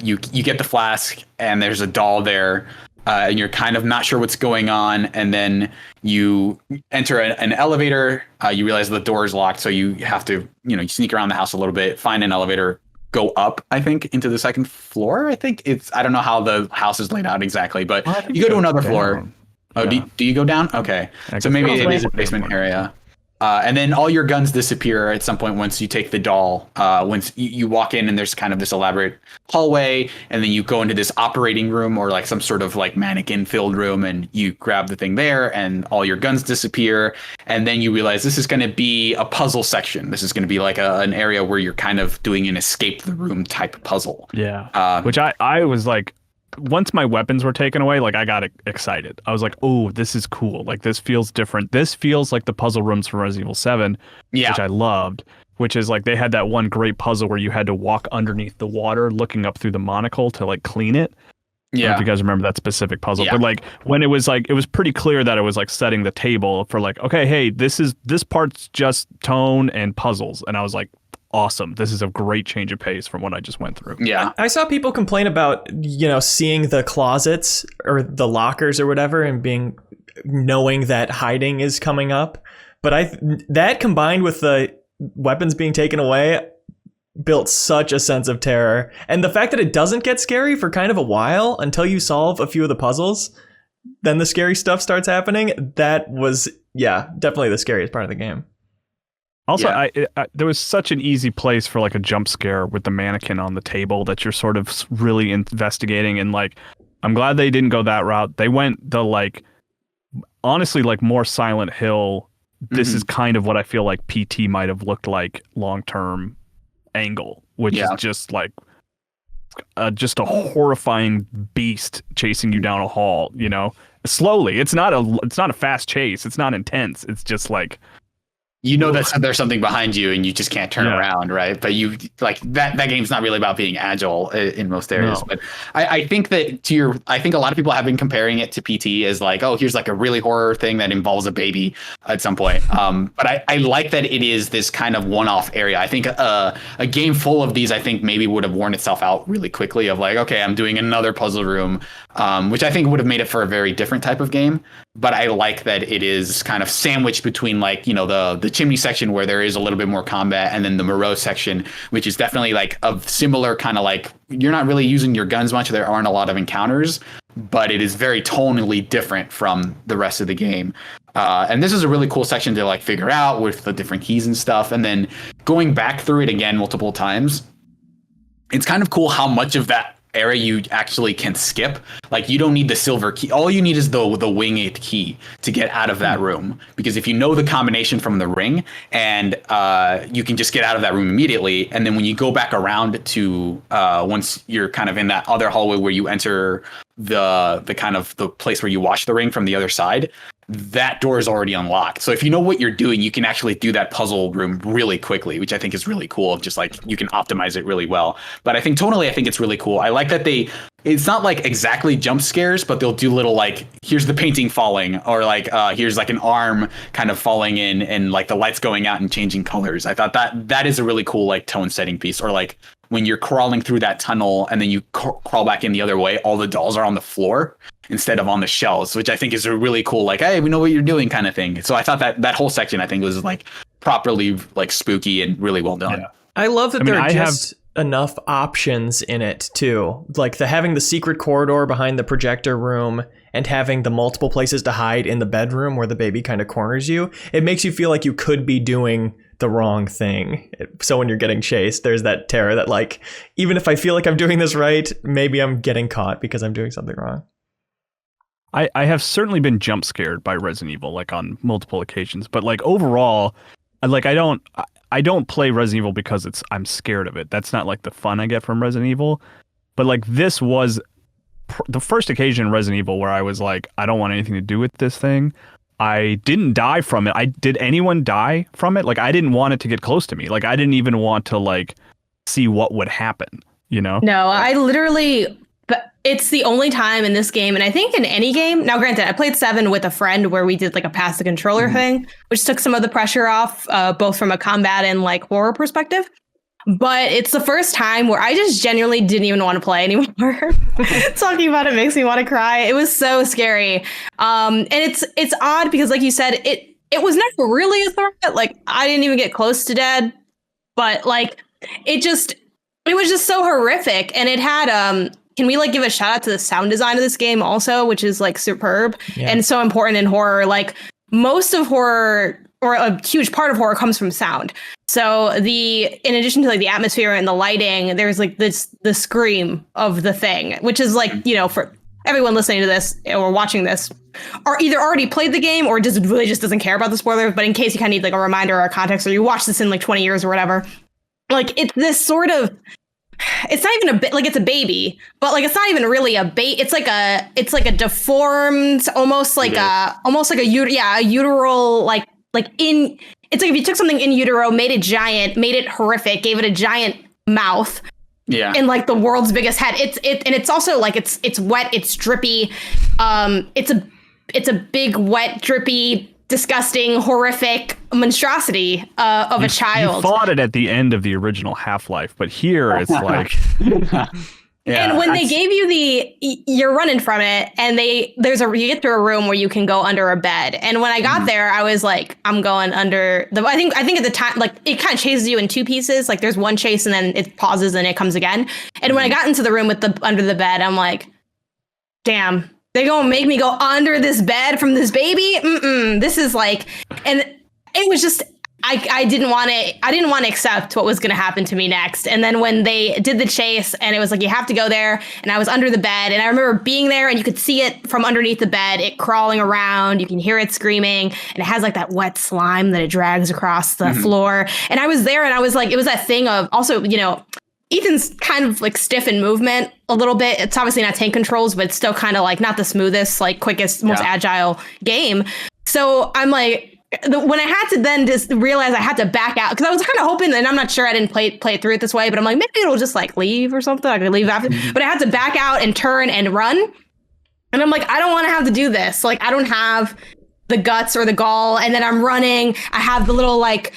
You get the flask and there's a doll there. And you're kind of not sure what's going on, and then you enter an elevator. You realize the door is locked, so you have to, you sneak around the house a little bit, find an elevator, go up, I think, into the second floor. I don't know how the house is laid out exactly, but you go to another floor. Oh, do you go down? Okay, so maybe it is a basement area. And then all your guns disappear at some point once you take the doll. Once you walk in and there's kind of this elaborate hallway, and then you go into this operating room or like some sort of like mannequin filled room, and you grab the thing there and all your guns disappear. And then you realize this is going to be a puzzle section. This is going to be like an area where you're kind of doing an escape the room type puzzle. Yeah. Which I was like, once my weapons were taken away, like I got excited. I was like, oh, this is cool. Like this feels different. This feels like the puzzle rooms from Resident Evil 7, which I loved, which is like they had that one great puzzle where you had to walk underneath the water looking up through the monocle to like clean it. I don't know if you guys remember that specific puzzle, but like when it was pretty clear that it was like setting the table for like, okay, hey, this part's just tone and puzzles. And I was like, awesome. This is a great change of pace from what I just went through. Yeah. I saw people complain about, seeing the closets or the lockers or whatever and knowing that hiding is coming up. But that combined with the weapons being taken away built such a sense of terror. And the fact that it doesn't get scary for kind of a while until you solve a few of the puzzles, then the scary stuff starts happening. That was, definitely the scariest part of the game. Also, there was such an easy place for like a jump scare with the mannequin on the table that you're sort of really investigating. And like, I'm glad they didn't go that route. They went the like, honestly, like more Silent Hill. This is kind of what I feel like PT might have looked like long-term angle, which is just like just a horrifying beast chasing you down a hall, slowly. It's not a fast chase. It's not intense. It's just like, you know that there's something behind you and you just can't turn around, right? But you like that game's not really about being agile in most areas. No. But I think that I think a lot of people have been comparing it to PT as like, oh, here's like a really horror thing that involves a baby at some point. But I like that it is this kind of one-off area. I think a game full of these, I think maybe would have worn itself out really quickly of like, okay, I'm doing another puzzle room, which I think would have made it for a very different type of game. But I like that it is kind of sandwiched between like, you know, the chimney section where there is a little bit more combat, and then the Moreau section, which is definitely like a similar kind of like, you're not really using your guns much. There aren't a lot of encounters, but it is very tonally different from the rest of the game. And this is a really cool section to like figure out with the different keys and stuff. And then going back through it again multiple times, it's kind of cool how much of that area you actually can skip. Like you don't need the silver key. All you need is the wing 8 key to get out of that room, because if you know the combination from the ring, and you can just get out of that room immediately. And then when you go back around to once you're kind of in that other hallway where you enter the kind of the place where you wash the ring from the other side, that door is already unlocked. So if you know what you're doing, you can actually do that puzzle room really quickly, which I think is really cool. Just like you can optimize it really well. But I think tonally, I think it's really cool. I like that it's not like exactly jump scares, but they'll do little like, here's the painting falling, or like here's like an arm kind of falling in, and like the lights going out and changing colors. I thought that is a really cool like tone setting piece. Or like when you're crawling through that tunnel and then you crawl back in the other way, all the dolls are on the floor instead of on the shelves, which I think is a really cool, like, hey, we know what you're doing kind of thing. So I thought that whole section, I think, was like properly like spooky and really well done. Yeah. I love that there are just enough options in it too. Like having the secret corridor behind the projector room and having the multiple places to hide in the bedroom where the baby kind of corners you. It makes you feel like you could be doing the wrong thing. So when you're getting chased, there's that terror that like, even if I feel like I'm doing this right, maybe I'm getting caught because I'm doing something wrong. I have certainly been jump scared by Resident Evil, like on multiple occasions, but like overall, like I don't play Resident Evil because I'm scared of it. That's not like the fun I get from Resident Evil. But like this was the first occasion in Resident Evil where I was like, I don't want anything to do with this thing. I didn't die from it. Did anyone die from it? Like I didn't want it to get close to me. Like I didn't even want to like see what would happen, you know? No, I literally... But it's the only time in this game, and I think in any game. Now, granted, I played 7 with a friend where we did like a pass the controller thing, which took some of the pressure off, both from a combat and like horror perspective. But it's the first time where I just genuinely didn't even want to play anymore. Talking about it makes me want to cry. It was so scary. And it's odd because, like you said, it was never really a threat. Like I didn't even get close to dead, but like it was just so horrific, and it had Can we like give a shout out to the sound design of this game also, which is like superb and so important in horror. Like most of horror, or a huge part of horror, comes from sound. So in addition to like the atmosphere and the lighting, there's like the scream of the thing, which is like, you know, for everyone listening to this or watching this, are either already played the game or just really just doesn't care about the spoilers. But in case you kind of need like a reminder or a context, or you watch this in like 20 years or whatever, like it's this sort of, it's not even a bit like it's a baby, but like it's not even really a baby. It's like a deformed, almost like a uteral, like in. It's like if you took something in utero, made it giant, made it horrific, gave it a giant mouth, and like the world's biggest head. And it's also like it's wet, it's drippy, it's a big wet, drippy, disgusting, horrific monstrosity of a child. You fought it at the end of the original Half-Life, but here it's like... and when they gave you you're running from it, and you get through a room where you can go under a bed. And when I got there, I was like, I'm going under I think at the time, like it kind of chases you in 2 pieces. Like there's one chase and then it pauses and it comes again. And when I got into the room with under the bed, I'm like, damn, they're gonna make me go under this bed from this baby? This is like, and it was just, I didn't want to accept what was going to happen to me next. And then when they did the chase and it was like, you have to go there, and I was under the bed, and I remember being there and you could see it from underneath the bed, it crawling around, you can hear it screaming, and it has like that wet slime that it drags across the floor. And I was there and I was like, it was that thing of also, you know, Ethan's kind of like stiff in movement a little bit. It's obviously not tank controls, but it's still kind of like not the smoothest, like quickest, most agile game. So I'm like, when I had to then just realize I had to back out, because I was kind of hoping, and I'm not sure, I didn't play it through it this way, but I'm like, maybe it'll just like leave or something. I could leave after, but I had to back out and turn and run. And I'm like, I don't want to have to do this. Like, I don't have the guts or the gall. And then I'm running. I have the little like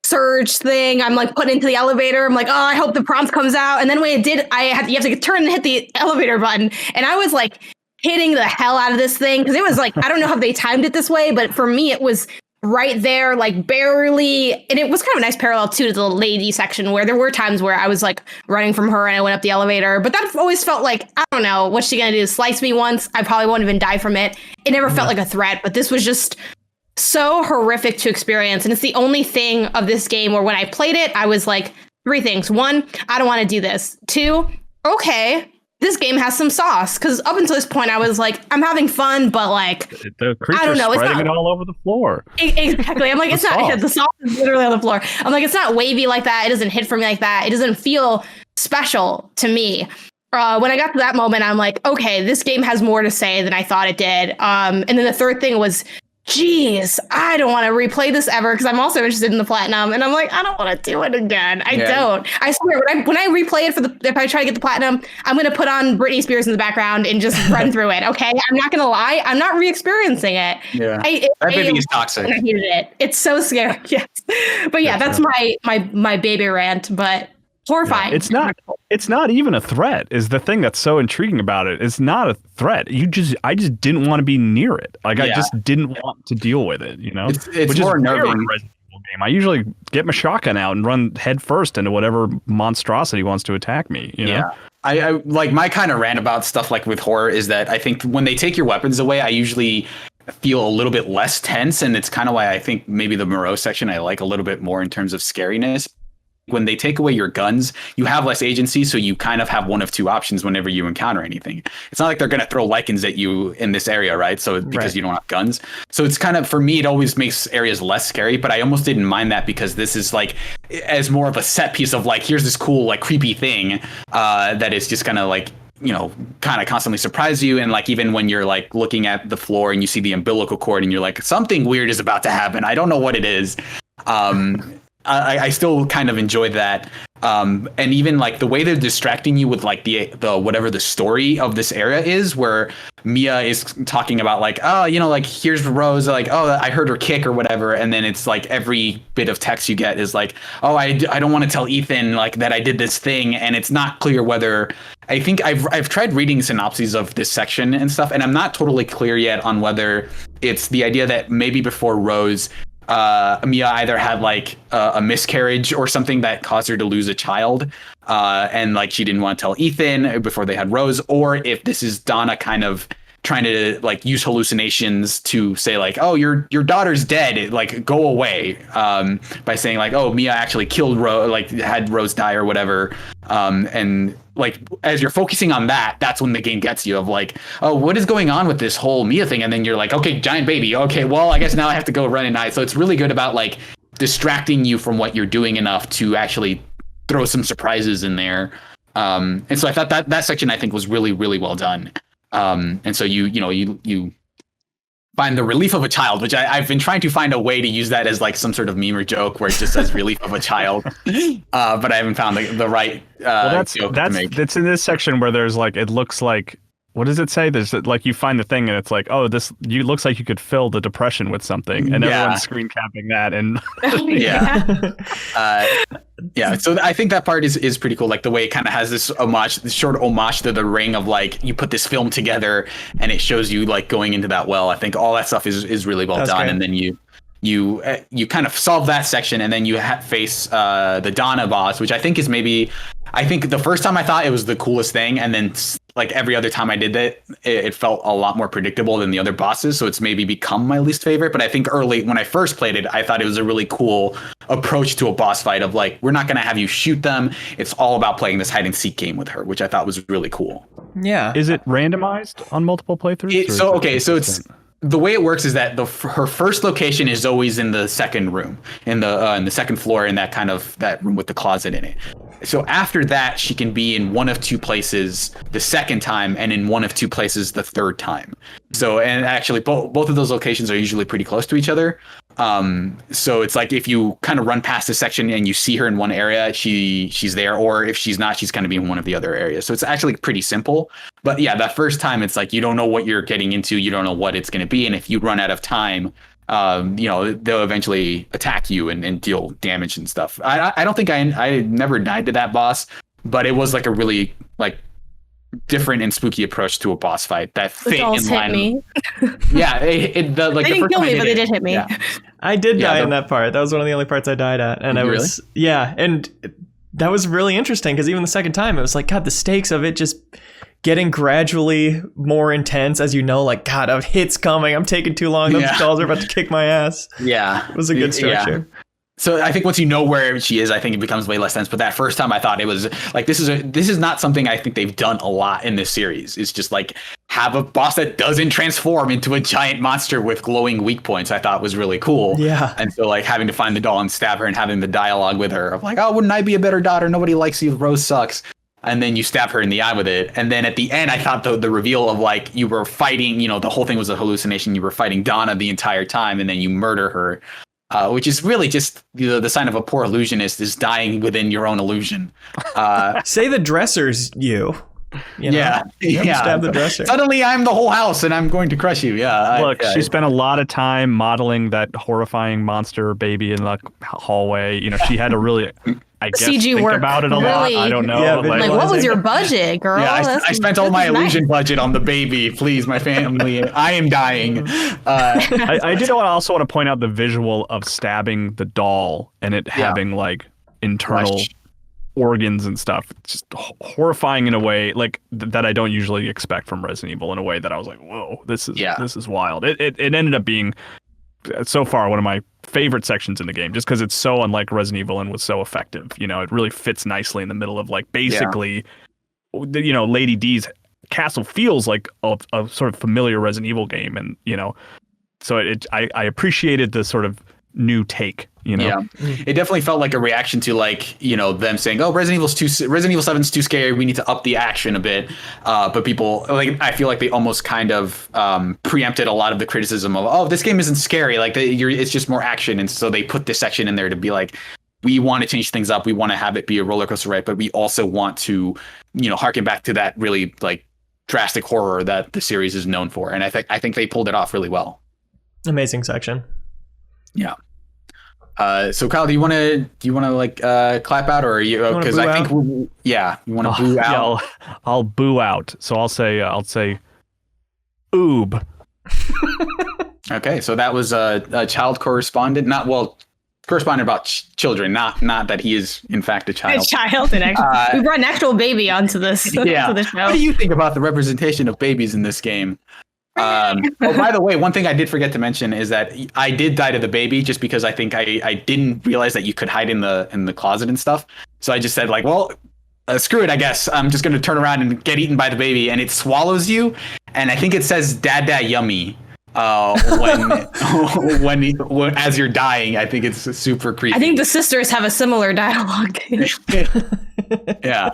surge thing. I'm like putting into the elevator. I'm like, oh, I hope the prompt comes out. And then when it did, you have to turn and hit the elevator button. And I was like hitting the hell out of this thing, because it was like, I don't know how they timed it this way, but for me, it was right there, like barely. And it was kind of a nice parallel too to the lady section, where there were times where I was like running from her and I went up the elevator. But that always felt like, I don't know, what's she gonna do? Slice me once? I probably won't even die from it. It never felt like a threat, but this was just so horrific to experience. And it's the only thing of this game where when I played it, I was like, 3 things. 1, I don't want to do this. 2, okay, this game has some sauce. Because up until this point, I was like, I'm having fun, but like, the creature's I don't know, spreading it all over the floor. Exactly. I'm like, it's not, the sauce is literally on the floor. I'm like, it's not wavy like that. It doesn't hit for me like that. It doesn't feel special to me. When I got to that moment, I'm like, okay, this game has more to say than I thought it did. And then the third thing was, geez, I don't want to replay this ever, because I'm also interested in the platinum, and I'm like, I don't want to do it again. I don't. I swear, when I replay it if I try to get the platinum, I'm going to put on Britney Spears in the background and just run through it. Okay, I'm not going to lie, I'm not re-experiencing it. Yeah, that baby is toxic. I hated it. It's so scary. Yes, but yeah, that's my baby rant. But horrifying. Yeah, it's not even a threat is the thing that's so intriguing about it. It's not a threat. I just didn't want to be near it. Like, I just didn't want to deal with it, you know? It's more nerving. Game. I usually get my shotgun out and run head first into whatever monstrosity wants to attack me, you know? Yeah. I like, my kind of rant about stuff like with horror is that I think when they take your weapons away, I usually feel a little bit less tense, and it's kind of why I think maybe the Moreau section I like a little bit more in terms of scariness. When they take away your guns, you have less agency, so you kind of have one of 2 options whenever you encounter anything. It's not like they're going to throw lichens at you in this area, right? So because you don't have guns. So it's kind of, for me, it always makes areas less scary, but I almost didn't mind that, because this is like, as more of a set piece of like, here's this cool, like creepy thing that is just going to like, you know, kind of constantly surprise you. And like, even when you're like looking at the floor and you see the umbilical cord and you're like, something weird is about to happen, I don't know what it is. I still kind of enjoyed that. And even like the way they're distracting you with like the whatever the story of this area is, where Mia is talking about like, oh, you know, like here's Rose, like, oh, I heard her kick or whatever. And then it's like every bit of text you get is like, oh, I don't want to tell Ethan like that I did this thing. And it's not clear whether, I think I've tried reading synopses of this section and stuff, and I'm not totally clear yet on whether it's the idea that maybe before Rose, Mia either had like a miscarriage or something that caused her to lose a child, and like she didn't want to tell Ethan before they had Rose, or if this is Donna kind of trying to like use hallucinations to say like, oh, your daughter's dead, like go away, by saying like, oh, Mia actually killed Rose, like had Rose die or whatever, and like as you're focusing on that, that's when the game gets you of like, oh, what is going on with this whole Mia thing? And then you're like, okay, giant baby, okay, well, I guess now I have to go run and hide. So it's really good about like distracting you from what you're doing enough to actually throw some surprises in there. And so I thought that section I think was really, really well done. And so you find the relief of a child, which I've been trying to find a way to use that as like some sort of meme or joke where it just says relief of a child, but I haven't found the right joke to make. That's in this section where there's like, it looks like, what does it say? There's like, you find the thing and it's like, oh, looks like you could fill the depression with something, and everyone's screen capping that. And yeah, so I think that part is pretty cool. Like the way it kind of has this short homage to The Ring of like, you put this film together and it shows you like going into that well. I think all that stuff is really well done. Great. And then you kind of solve that section, and then you face the Donna boss, which I think is I think the first time I thought it was the coolest thing, and then like every other time I did that, it felt a lot more predictable than the other bosses. So it's maybe become my least favorite. But I think early when I first played it, I thought it was a really cool approach to a boss fight of like, we're not going to have you shoot them. It's all about playing this hide and seek game with her, which I thought was really cool. Yeah. Is it randomized on multiple playthroughs? So it's the way it works is that her first location is always in the second room, in the second floor, in that room with the closet in it. So after that, she can be in one of 2 places the second time, and in one of 2 places the third time. So, and actually both of those locations are usually pretty close to each other. So it's like if you kind of run past a section and you see her in one area, she's there, or if she's not, she's kind of in one of the other areas. So it's actually pretty simple. But yeah, that first time it's like you don't know what you're getting into, you don't know what it's going to be, and if you run out of time, they'll eventually attack you and deal damage and stuff. I don't think I never died to that boss, but it was like a really like different and spooky approach to a boss fight that fit in line. Me. Yeah, they didn't kill me, but they did hit me. Yeah. I did die in that part. That was one of the only parts I died at, and and that was really interesting because even the second time, it was like, God, the stakes of it just getting gradually more intense as like, God, a hit's coming. I'm taking too long. Those dolls are about to kick my ass. Yeah, it was a good structure. Yeah. So I think once you know where she is, I think it becomes way less tense. But that first time I thought it was like, this is not something I think they've done a lot in this series. It's just like have a boss that doesn't transform into a giant monster with glowing weak points. I thought was really cool. Yeah. And so like having to find the doll and stab her and having the dialogue with her of like, oh, wouldn't I be a better daughter? Nobody likes you. Rose sucks. And then you stab her in the eye with it. And then at the end, I thought the reveal of like you were fighting, the whole thing was a hallucination. You were fighting Donna the entire time and then you murder her. Which is really just the sign of a poor illusionist is dying within your own illusion. Say the dresser's you. Yeah. Stab the dresser. Suddenly I'm the whole house and I'm going to crush you. Yeah. Look, she spent a lot of time modeling that horrifying monster baby in the hallway. She had to really, I guess, CG think work about it a lot. I don't know. Yeah, like what was your budget, girl? Yeah, I spent all my illusion budget on the baby. Please, my family. I am dying. I did also want to point out the visual of stabbing the doll and it having like internal organs and stuff. It's just horrifying in a way like that I don't usually expect from Resident Evil, in a way that I was like, whoa, this is wild. It ended up being so far one of my favorite sections in the game, just because it's so unlike Resident Evil and was so effective. It really fits nicely in the middle of like basically Lady D's castle feels like a sort of familiar Resident Evil game, and so I appreciated the sort of new take. Yeah, it definitely felt like a reaction to like them saying, oh, Resident Evil 7's too scary, we need to up the action a bit, but people like, I feel like they almost kind of preempted a lot of the criticism of, oh, this game isn't scary, like it's just more action, and so they put this section in there to be like, we want to change things up, we want to have it be a roller coaster ride, but we also want to harken back to that really like drastic horror that the series is known for, and I think they pulled it off really well. Amazing section. Yeah. So Kyle, do you want to like clap out, or are you? Because I think you want to boo out. Yeah, I'll boo out. So I'll say oob. Okay, so that was a child correspondent, correspondent about children, not that he is in fact a child. A child, we brought an actual baby onto this. Yeah. To the show. What do you think about the representation of babies in this game? By the way, one thing I did forget to mention is that I did die to the baby just because I think I didn't realize that you could hide in the closet and stuff. So I just said like, well, screw it, I guess. I'm just going to turn around and get eaten by the baby, and it swallows you. And I think it says "Dad, yummy." When as you're dying. I think it's super creepy. I think the sisters have a similar dialogue. Yeah.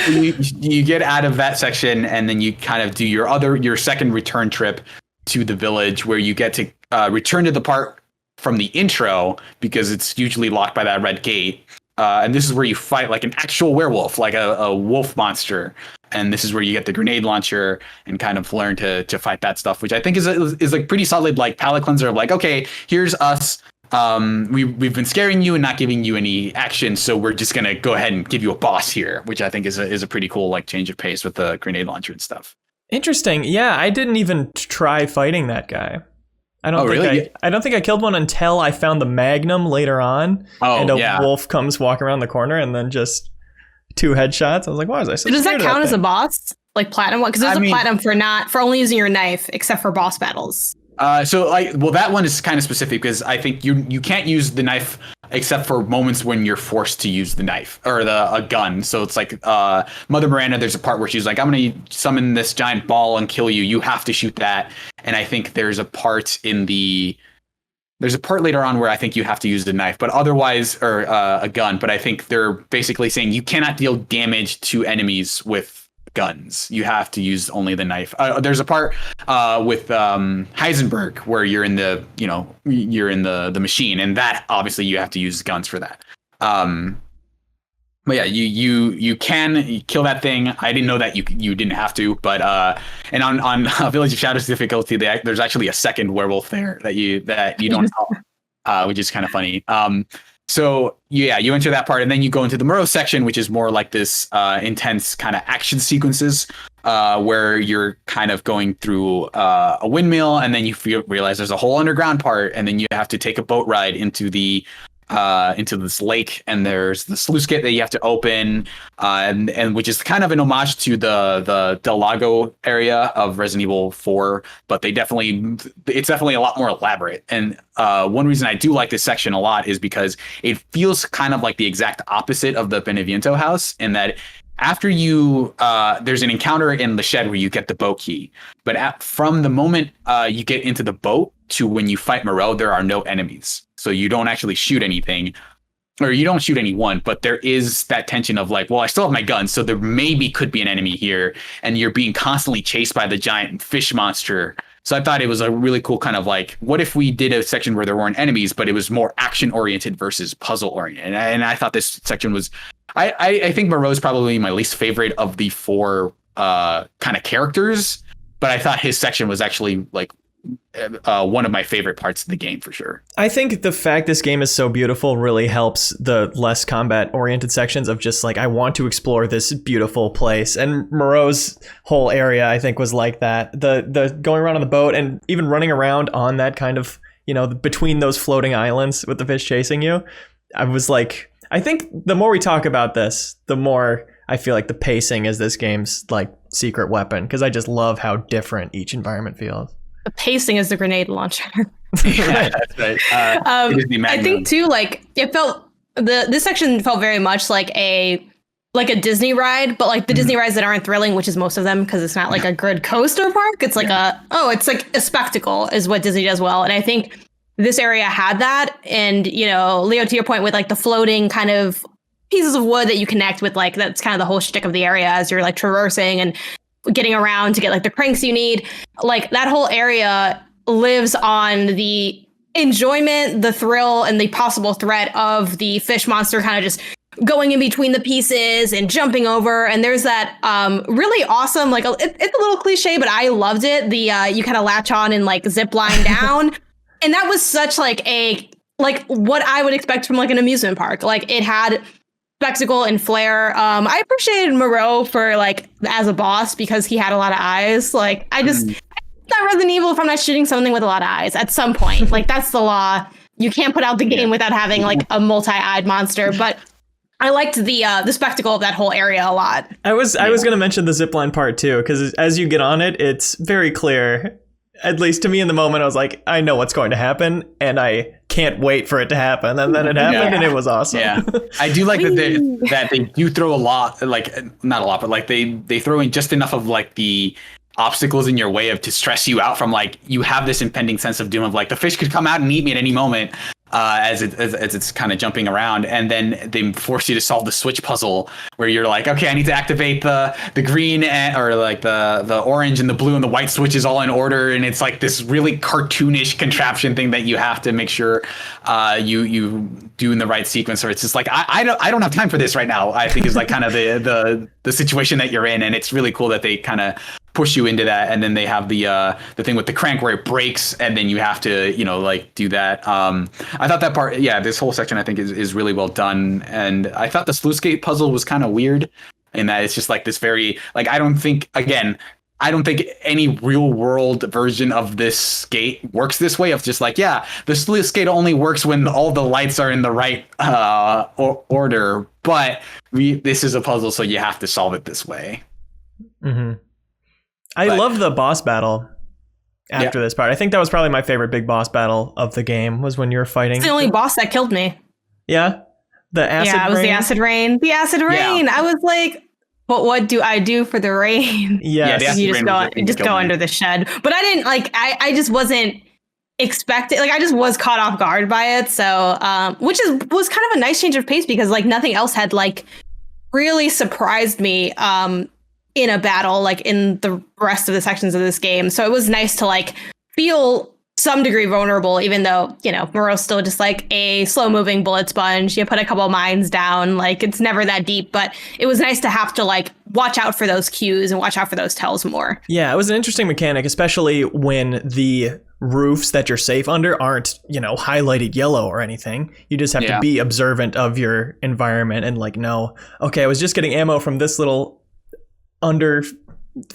You get out of that section, and then you kind of do your second return trip to the village, where you get to return to the part from the intro, because it's usually locked by that red gate. And this is where you fight like an actual werewolf, like a wolf monster. And this is where you get the grenade launcher and kind of learn to fight that stuff, which I think is like pretty solid, like palate cleanser of like, okay, here's us. We've been scaring you and not giving you any action, so we're just gonna go ahead and give you a boss here, which I think is a pretty cool like change of pace with the grenade launcher and stuff. Interesting. Yeah, I didn't even try fighting that guy. I don't think I killed one until I found the Magnum later on, and a wolf comes walking around the corner, and then just 2 headshots. I was like, why was I so Does that count as a boss? Like platinum one? Because there's a platinum for only using your knife, except for boss battles. That one is kind of specific, because I think you can't use the knife except for moments when you're forced to use the knife or a gun. So it's like Mother Miranda, there's a part where she's like, I'm going to summon this giant ball and kill you. You have to shoot that. And I think there's a part later on where I think you have to use the knife, but otherwise, or a gun. But I think they're basically saying you cannot deal damage to enemies with guns. You have to use only the knife. There's a part with Heisenberg where you're in the machine, and that obviously you have to use guns for that. But yeah, you can kill that thing. I didn't know that you didn't have to, but and on Village of Shadows difficulty, there's actually a second werewolf there that you don't call, which is kind of funny. So yeah, you enter that part, and then you go into the Morose section, which is more like this intense kind of action sequences where you're kind of going through a windmill, and then you realize there's a whole underground part, and then you have to take a boat ride into this lake, and there's the sluice gate that you have to open, and which is kind of an homage to the Del Lago area of Resident Evil 4, but it's definitely a lot more elaborate. And one reason I do like this section a lot is because it feels kind of like the exact opposite of the Beneviento house, in that after there's an encounter in the shed where you get the boat key, but from the moment you get into the boat to when you fight Moreau, there are no enemies. So you don't actually shoot anything, or you don't shoot anyone, but there is that tension of like, well, I still have my gun, so there maybe could be an enemy here, and you're being constantly chased by the giant fish monster. So I thought it was a really cool kind of like, what if we did a section where there weren't enemies, but it was more action-oriented versus puzzle-oriented? And I thought this section was... I think Moreau's probably my least favorite of the 4 kind of characters, but I thought his section was actually like one of my favorite parts of the game for sure. I think the fact this game is so beautiful really helps the less combat oriented sections of just like, I want to explore this beautiful place. And Moreau's whole area, I think, was like that. The going around on the boat and even running around on that kind of, between those floating islands with the fish chasing you. I was like, I think the more we talk about this, the more I feel like the pacing is this game's like secret weapon, because I just love how different each environment feels. The pacing is the grenade launcher. Yeah, that's right. I think too, like it felt this section felt very much like a Disney ride, but like the Disney rides that aren't thrilling, which is most of them, because it's not like a good coaster park. It's like it's like a spectacle is what Disney does well, and I think this area had that. And Leo, to your point with like the floating kind of pieces of wood that you connect with, like that's kind of the whole shtick of the area as you're like traversing and getting around to get like the cranks you need. Like that whole area lives on the enjoyment, the thrill, and the possible threat of the fish monster kind of just going in between the pieces and jumping over. And there's that really awesome, like it's a little cliche, but I loved it. The you kind of latch on and like zip line down. And that was such like what I would expect from like an amusement park. Like it had spectacle and flair. I appreciated Moreau for like as a boss because he had a lot of eyes. Like it's not Resident Evil if I'm not shooting something with a lot of eyes at some point. Like that's the law. You can't put out the game without having like a multi-eyed monster. But I liked the spectacle of that whole area a lot. I was going to mention the zipline part too, because as you get on it, it's very clear. At least to me in the moment, I was like, I know what's going to happen, and I can't wait for it to happen. And then it happened, and it was awesome. Yeah, I do like that they do throw a lot, like not a lot, but like they throw in just enough of like the obstacles in your way to stress you out from like you have this impending sense of doom of like the fish could come out and eat me at any moment. As it's kind of jumping around, and then they force you to solve the switch puzzle where you're like, okay, I need to activate the green or like the orange and the blue and the white switches all in order, and it's like this really cartoonish contraption thing that you have to make sure you do in the right sequence, or it's just like I don't have time for this right now. I think is like kind of the situation that you're in, and it's really cool that they kind of push you into that. And then they have the thing with the crank where it breaks, and then you have to like do that. I thought that part, this whole section I think is really well done. And I thought the sluice gate puzzle was kind of weird in that it's just like this very like I don't think any real world version of this gate works this way of just like, the sluice gate only works when all the lights are in the right order, but this is a puzzle, so you have to solve it this way. Mm-hmm. I love the boss battle after this part. I think that was probably my favorite big boss battle of the game, was when you were fighting. It's the only boss that killed me. Yeah? The acid rain? Yeah, it was the acid rain. The acid rain! Yeah. I was like, but what do I do for the rain? Yes. You just go under the shed. But I didn't, like, I just wasn't expecting, like, I just was caught off guard by it. So, was kind of a nice change of pace, because, like, nothing else had, like, really surprised me. in a battle, like in the rest of the sections of this game. So it was nice to like feel some degree vulnerable, even though, you know, Moreau's still just like a slow moving bullet sponge. You put a couple of mines down, like it's never that deep, but it was nice to have to like watch out for those cues and watch out for those tells more. Yeah, it was an interesting mechanic, especially when the roofs that you're safe under aren't, you know, highlighted yellow or anything. You just have to be observant of your environment and like, know, okay, I was just getting ammo from this little under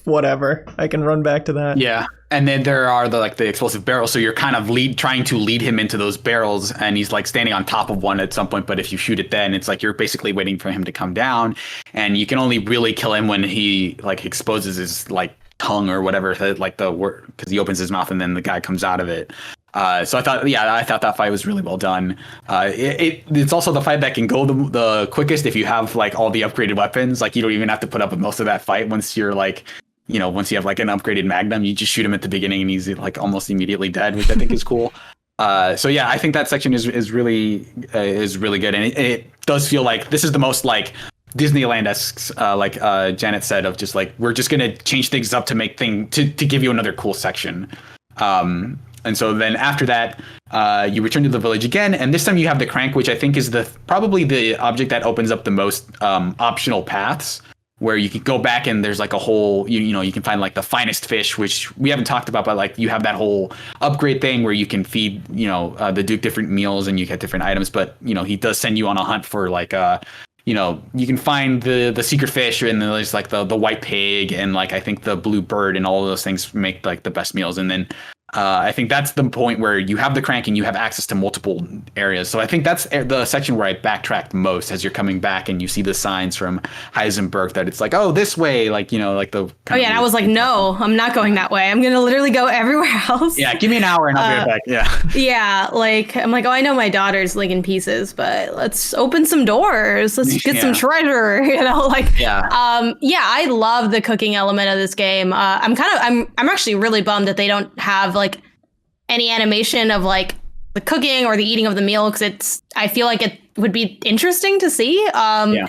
whatever. I can run back to that. Yeah. And then there are the explosive barrels. So you're kind of trying to lead him into those barrels, and he's like standing on top of one at some point. But if you shoot it, then it's like you're basically waiting for him to come down, and you can only really kill him when he like exposes his like tongue or whatever, like the word, because he opens his mouth and then the guy comes out of it. So I thought that fight was really well done. It's also the fight that can go the quickest if you have like all the upgraded weapons. Like you don't even have to put up with most of that fight once you're like, you know, once you have like an upgraded Magnum, you just shoot him at the beginning and he's like almost immediately dead, which I think is cool. So yeah, I think that section is really good, and it does feel like this is the most like Disneyland-esque, like Janet said, of just like we're just gonna change things up to make to give you another cool section. And so then after that, you return to the village again, and this time you have the crank, which I think is probably the object that opens up the most optional paths, where you can go back and there's like a whole, you know, you can find like the finest fish, which we haven't talked about, but like you have that whole upgrade thing where you can feed, you know, the Duke different meals and you get different items. But, you know, he does send you on a hunt for like, you know, you can find the secret fish, and then there's like the white pig and like I think the blue bird, and all of those things make like the best meals. And then I think that's the point where you have the crank and you have access to multiple areas. So I think that's the section where I backtracked most, as you're coming back and you see the signs from Heisenberg that it's like, oh, this way, like, you know, like the. Oh yeah, and I was like, no, I'm not going that way. I'm gonna literally go everywhere else. Yeah, give me an hour and I'll be right back. Yeah. Yeah, like I'm like, oh, I know my daughter's like in pieces, but let's open some doors. Let's get some treasure. You know, like. Yeah. I love the cooking element of this game. I'm actually really bummed that they don't have like any animation of like the cooking or the eating of the meal, because I feel like it would be interesting to see.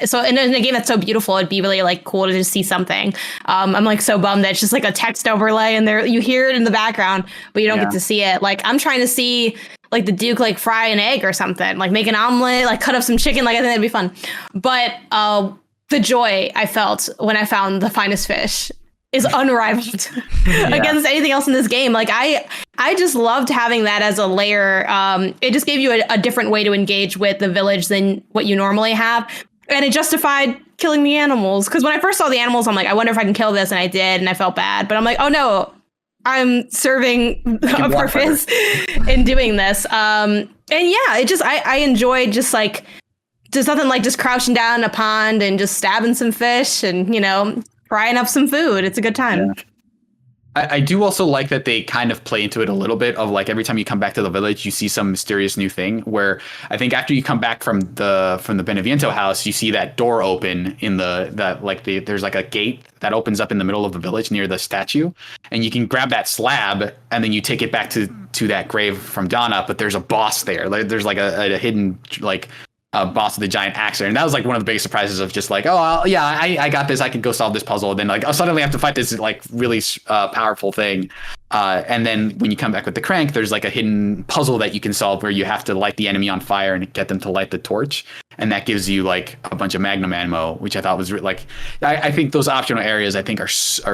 So in a game that's so beautiful, it'd be really like cool to just see something. I'm like so bummed that it's just like a text overlay and there you hear it in the background, but you don't get to see it. Like I'm trying to see like the Duke like fry an egg or something, like make an omelet, like cut up some chicken. Like I think that'd be fun. But the joy I felt when I found the finest fish is unrivaled against anything else in this game. Like I just loved having that as a layer. It just gave you a different way to engage with the village than what you normally have. And it justified killing the animals. Because when I first saw the animals, I'm like, I wonder if I can kill this. And I did. And I felt bad. But I'm like, oh, no, I'm serving a purpose in doing this. And yeah, it just I enjoyed just like there's nothing like just crouching down in a pond and just stabbing some fish and, you know, frying up some food. It's a good time. Yeah. I do also like that they kind of play into it a little bit of like every time you come back to the village, you see some mysterious new thing where I think after you come back from the Beneviento house, you see that door open in there's like a gate that opens up in the middle of the village near the statue, and you can grab that slab and then you take it back to that grave from Donna, but there's a boss there. There's like a hidden like boss with a giant axe there. And that was like one of the biggest surprises of just like, oh, I got this. I can go solve this puzzle. And then like, I'll suddenly have to fight this like really powerful thing. And then when you come back with the crank, there's like a hidden puzzle that you can solve where you have to light the enemy on fire and get them to light the torch. And that gives you like a bunch of Magnum ammo, which I thought was I think those optional areas I think are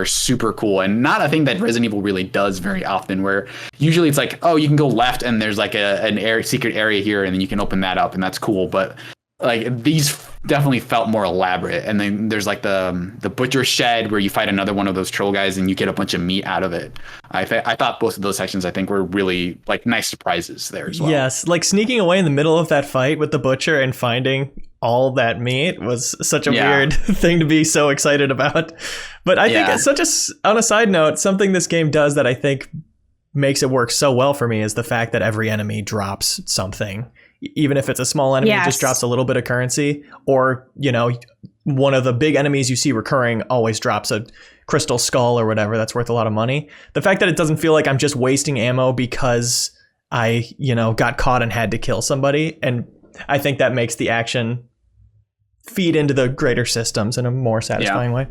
super cool, and not a thing that Resident Evil really does very often, where usually it's like, oh, you can go left and there's like an secret area here and then you can open that up and that's cool. But like these definitely felt more elaborate. And then there's like the butcher shed where you fight another one of those troll guys and you get a bunch of meat out of it. I thought both of those sections I think were really like nice surprises there as well. Yes, like sneaking away in the middle of that fight with the butcher and finding all that meat was such a weird thing to be so excited about. But I think it's on a side note, something this game does that I think makes it work so well for me is the fact that every enemy drops something. Even if it's a small enemy, it just drops a little bit of currency. Or, you know, one of the big enemies you see recurring always drops a crystal skull or whatever that's worth a lot of money. The fact that it doesn't feel like I'm just wasting ammo because I, you know, got caught and had to kill somebody. And I think that makes the action feed into the greater systems in a more satisfying way.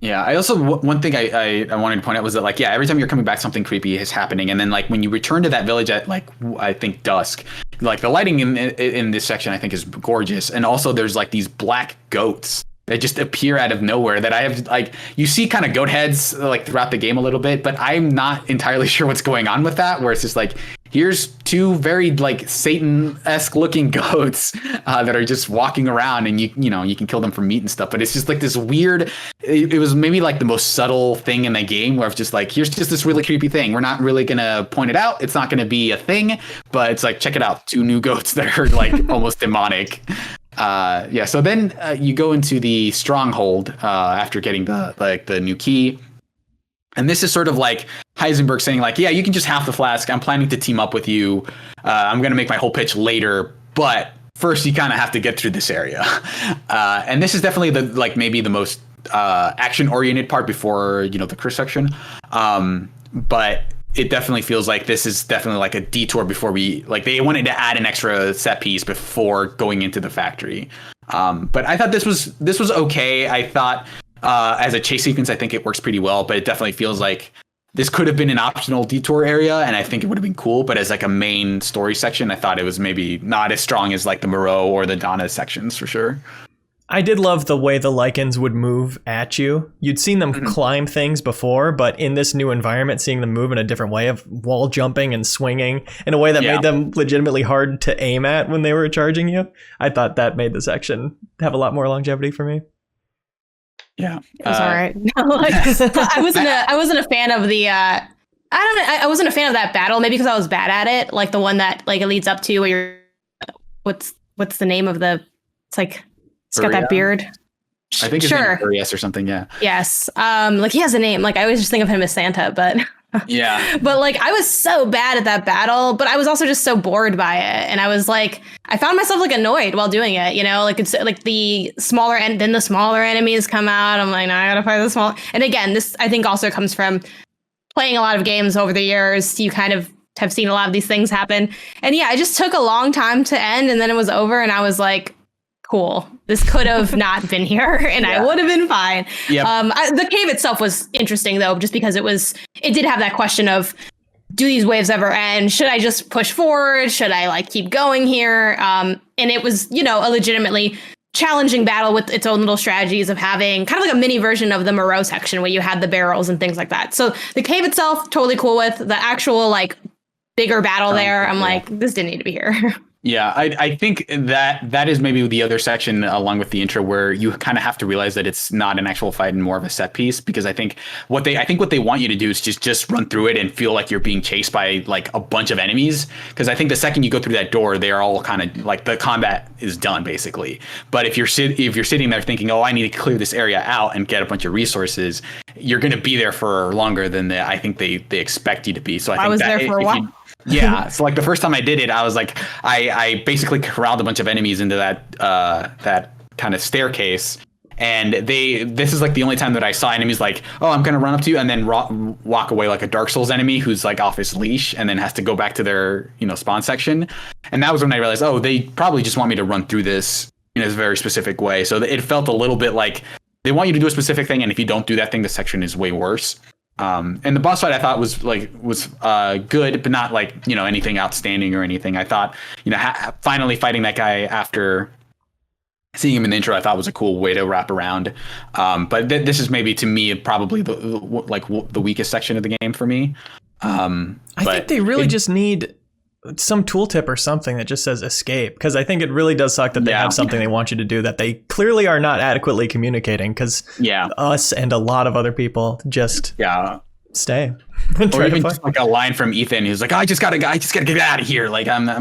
Yeah, I also one thing I wanted to point out was that like every time you're coming back something creepy is happening, and then like when you return to that village at like I think dusk, like the lighting in this section I think is gorgeous, and also there's like these black goats that just appear out of nowhere that I have like you see kind of goat heads like throughout the game a little bit, but I'm not entirely sure what's going on with that, where it's just like here's two very like Satan-esque looking goats that are just walking around, and you can kill them for meat and stuff, but it's just like this weird, it was maybe like the most subtle thing in the game where it's just like, here's just this really creepy thing. We're not really going to point it out. It's not going to be a thing, but it's like, check it out. Two new goats that are like almost demonic. So then you go into the stronghold after getting the new key. And this is sort of like Heisenberg saying like, yeah, you can just have the flask. I'm planning to team up with you. I'm going to make my whole pitch later, but first you kind of have to get through this area. And this is definitely maybe the most action oriented part before, the curse section. But it definitely feels like this is definitely like a detour before they wanted to add an extra set piece before going into the factory. But I thought this was okay. I thought, as a chase sequence, I think it works pretty well, but it definitely feels like this could have been an optional detour area, and I think it would have been cool. But as like a main story section, I thought it was maybe not as strong as like the Moreau or the Donna sections for sure. I did love the way the lichens would move at you. You'd seen them climb things before, but in this new environment, seeing them move in a different way of wall jumping and swinging in a way that made them legitimately hard to aim at when they were charging you. I thought that made the section have a lot more longevity for me. Yeah, it was all right. No, I wasn't a fan of the. I wasn't a fan of that battle. Maybe because I was bad at it. Like the one that like it leads up to where you're. What's the name of the? It's like it's got that beard. I think it's Urias or something. Yeah. Yes. Like he has a name. Like I always just think of him as Santa, but. Yeah. But like I was so bad at that battle, but I was also just so bored by it, and I was like, I found myself like annoyed while doing it. Like it's like the smaller then the smaller enemies come out. I'm like, no, I gotta fight the small. And again, this I think also comes from playing a lot of games over the years. You kind of have seen a lot of these things happen, and yeah, it just took a long time to end, and then it was over, and I was like, cool. This could have not been here, and I would have been fine. Yep. The cave itself was interesting, though, just because it did have that question of, do these waves ever end? Should I just push forward? Should I like keep going here? And it was, a legitimately challenging battle with its own little strategies of having kind of like a mini version of the Moreau section where you had the barrels and things like that. So the cave itself, totally cool with. The actual like bigger battle there, I'm like, this didn't need to be here. Yeah, I think that is maybe the other section along with the intro where you kind of have to realize that it's not an actual fight and more of a set piece, because I think what they want you to do is just run through it and feel like you're being chased by like a bunch of enemies, because I think the second you go through that door, they are all kind of like the combat is done basically. But if you're sitting there thinking, oh, I need to clear this area out and get a bunch of resources, you're going to be there for longer than I think they expect you to be. So I was there for a while. Yeah, so like the first time I did it, I was like, I basically corralled a bunch of enemies into that kind of staircase, and this is like the only time that I saw enemies like, oh, I'm gonna run up to you and then walk away like a Dark Souls enemy who's like off his leash and then has to go back to their spawn section, and that was when I realized, oh, they probably just want me to run through this in a very specific way. So it felt a little bit like they want you to do a specific thing, and if you don't do that thing, the section is way worse. And the boss fight I thought was good, but not like, anything outstanding or anything. I thought, finally fighting that guy after seeing him in the intro, I thought was a cool way to wrap around. But this is maybe to me probably the weakest section of the game for me. I think they really just need some tooltip or something that just says escape, because I think it really does suck that they have something they want you to do that they clearly are not adequately communicating, because us and a lot of other people just stay. Or even just like a line from Ethan who's like, I just gotta get out of here, like I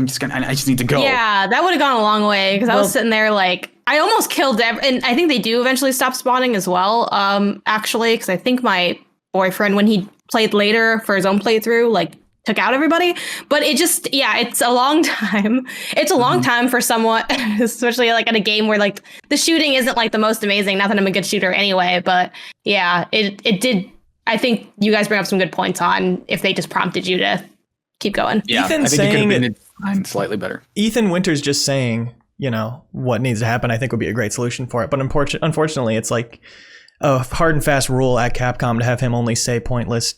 just need to go. Yeah, that would have gone a long way, because I was sitting there like, I almost killed and I think they do eventually stop spawning as well, actually, because I think my boyfriend, when he played later for his own playthrough, like took out everybody. But it just, it's a long time. It's a long time for someone, especially like in a game where like the shooting isn't like the most amazing. Not that I'm a good shooter anyway, but it did. I think you guys bring up some good points on if they just prompted you to keep going. Yeah, Ethan I think saying it could have been slightly better. Ethan Winters just saying, what needs to happen, I think would be a great solution for it. But unfortunately, it's like, a hard and fast rule at Capcom to have him only say pointless.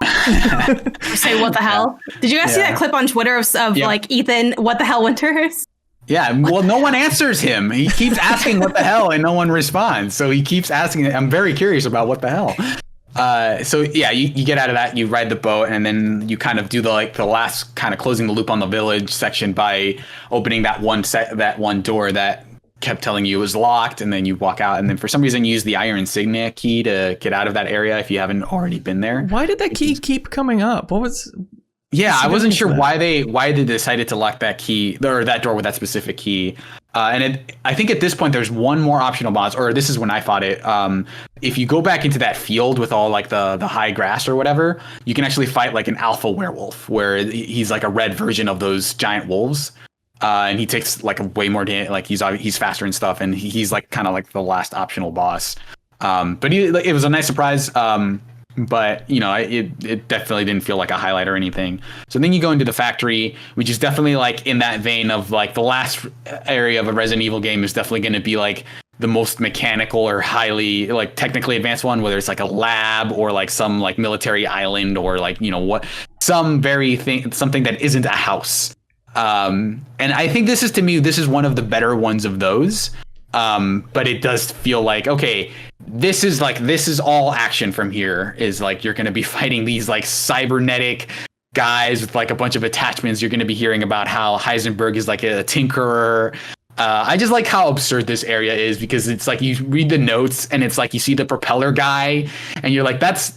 Say what the hell? Did you guys see that clip on Twitter of like Ethan, what the hell Winters? Yeah, well, no one answers him. He keeps asking what the hell and no one responds. So he keeps asking. I'm very curious about what the hell. So yeah, you get out of that, you ride the boat, and then you kind of do the last kind of closing the loop on the village section by opening that one door that kept telling you it was locked, and then you walk out, and then for some reason you use the iron insignia key to get out of that area if you haven't already been there. Why did that key keep coming up? What was... Yeah, I wasn't sure why they decided to lock that key or that door with that specific key. I think at this point there's one more optional boss, or this is when I fought it. If you go back into that field with all like the high grass or whatever, you can actually fight like an alpha werewolf, where he's like a red version of those giant wolves. And he takes like a way more damage, like he's faster and stuff, and he's like kind of like the last optional boss. But it was a nice surprise. But you know, it definitely didn't feel like a highlight or anything. So then you go into the factory, which is definitely like in that vein of like the last area of a Resident Evil game is definitely going to be like the most mechanical or highly like technically advanced one, whether it's like a lab or like some like military island or like, you know, something that isn't a house. And I think this is one of the better ones of those. But it does feel like, okay, this is all action from here, is like you're going to be fighting these like cybernetic guys with like a bunch of attachments. You're going to be hearing about how Heisenberg is like a tinkerer. I just like how absurd this area is, because it's like you read the notes and it's like you see the propeller guy and you're like, that's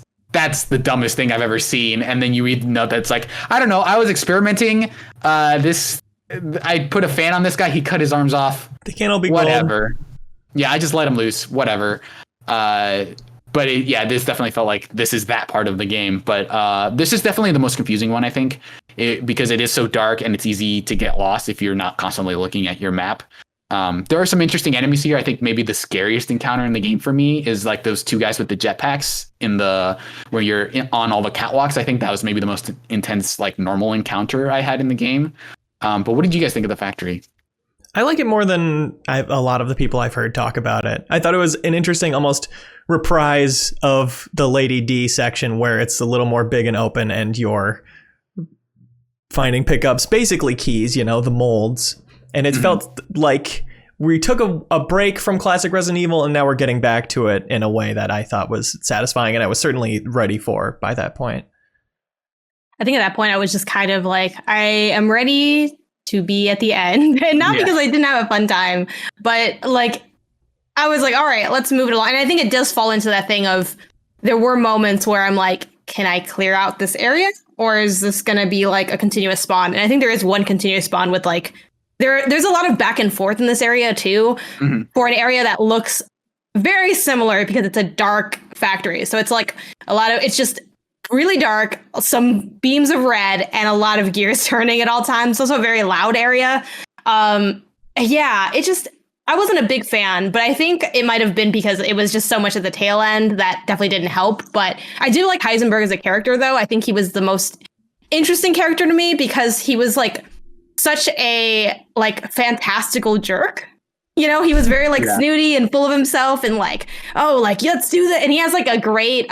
the dumbest thing I've ever seen. And then you read the note that's like, I don't know, I was experimenting. I put a fan on this guy. He cut his arms off. They can't all be whatever. gold. Yeah, I just let him loose. Whatever. But this definitely felt like this is that part of the game. But this is definitely the most confusing one, I think, because it is so dark and it's easy to get lost if you're not constantly looking at your map. There are some interesting enemies here. I think maybe the scariest encounter in the game for me is like those two guys with the jetpacks where you're on all the catwalks. I think that was maybe the most intense, like normal encounter I had in the game. But what did you guys think of the factory? I like it more than a lot of the people I've heard talk about it. I thought it was an interesting almost reprise of the Lady D section, where it's a little more big and open and you're finding pickups, basically keys, you know, the molds. And it felt like we took a break from classic Resident Evil and now we're getting back to it in a way that I thought was satisfying and I was certainly ready for by that point. I think at that point I was just kind of like, I am ready to be at the end, and not because I didn't have a fun time, but like I was like, all right, let's move it along. And I think it does fall into that thing of there were moments where I'm like, can I clear out this area, or is this going to be like a continuous spawn? And I think there is one continuous spawn with like there's a lot of back and forth in this area too, for an area that looks very similar because it's a dark factory. So it's like it's just really dark, some beams of red, and a lot of gears turning at all times. It's also a very loud area. I wasn't a big fan, but I think it might have been because it was just so much at the tail end that definitely didn't help. But I do like Heisenberg as a character, though. I think he was the most interesting character to me because he was like such a like fantastical jerk. You know, he was very like snooty and full of himself and like, oh, like, let's do that. And he has like a great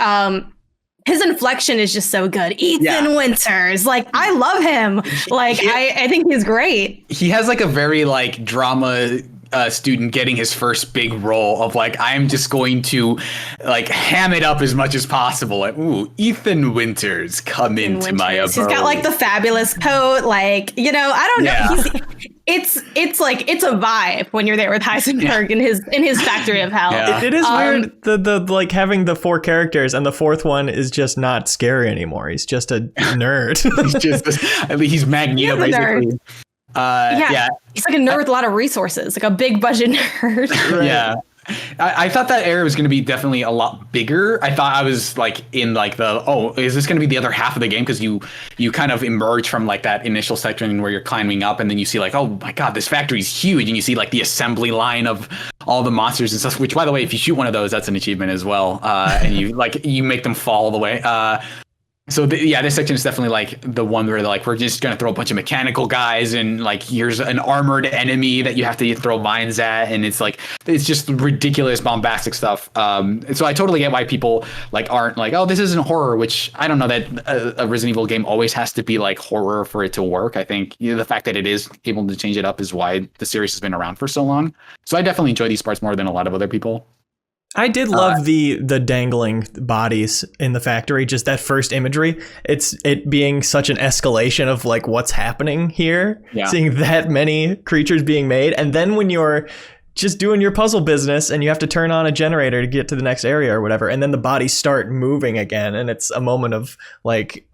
his inflection is just so good. Ethan Winters, like, I love him. Like, I think he's great. He has like a very like drama student getting his first big role of like, I'm just going to like ham it up as much as possible. Like, ooh, Ethan Winters, come into my abode. He's got like the fabulous coat, like, you know, I don't know. It's like it's a vibe when you're there with Heisenberg in his factory of hell. Yeah. It is weird the like having the four characters and the fourth one is just not scary anymore. He's just a nerd. he's Magneto basically. He's like a nerd with a lot of resources, like a big budget nerd. Right. Yeah. I thought that area was going to be definitely a lot bigger. I thought I was like in like is this going to be the other half of the game? Because you kind of emerge from like that initial section where you're climbing up and then you see like, oh my God, this factory is huge. And you see like the assembly line of all the monsters and stuff, which by the way, if you shoot one of those, that's an achievement as well. And you make them fall all the way. So this section is definitely like the one where like we're just gonna throw a bunch of mechanical guys and like here's an armored enemy that you have to throw mines at, and it's just ridiculous bombastic stuff. So I totally get why people like aren't like, oh, this isn't horror, which I don't know that a Resident Evil game always has to be like horror for it to work. I think the fact that it is able to change it up is why the series has been around for so long. So I definitely enjoy these parts more than a lot of other people. I did love the dangling bodies in the factory, just that first imagery. It being such an escalation of like what's happening here, seeing that many creatures being made. And then when you're just doing your puzzle business and you have to turn on a generator to get to the next area or whatever, and then the bodies start moving again. And it's a moment of like,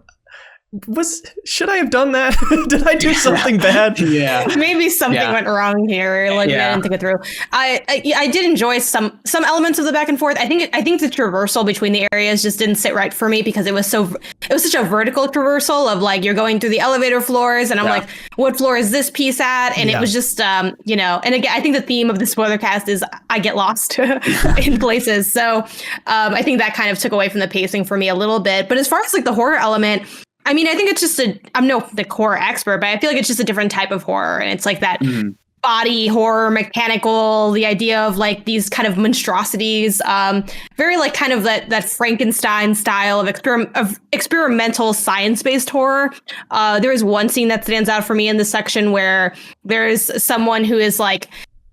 should I have done that? Did I do something bad? Maybe something went wrong here. Like I didn't think it through. I did enjoy some elements of the back and forth. I think the traversal between the areas just didn't sit right for me because it was such a vertical traversal of like you're going through the elevator floors and I'm like, what floor is this piece at? And it was just and again, I think the theme of the spoiler cast is I get lost in places. So I think that kind of took away from the pacing for me a little bit. But as far as like the horror element, I mean, I think it's just I'm no the horror expert, but I feel like it's just a different type of horror. And it's like that body horror, mechanical, the idea of like these kind of monstrosities, very like kind of that Frankenstein style of experimental science-based horror. There is one scene that stands out for me in this section where there's someone who is like,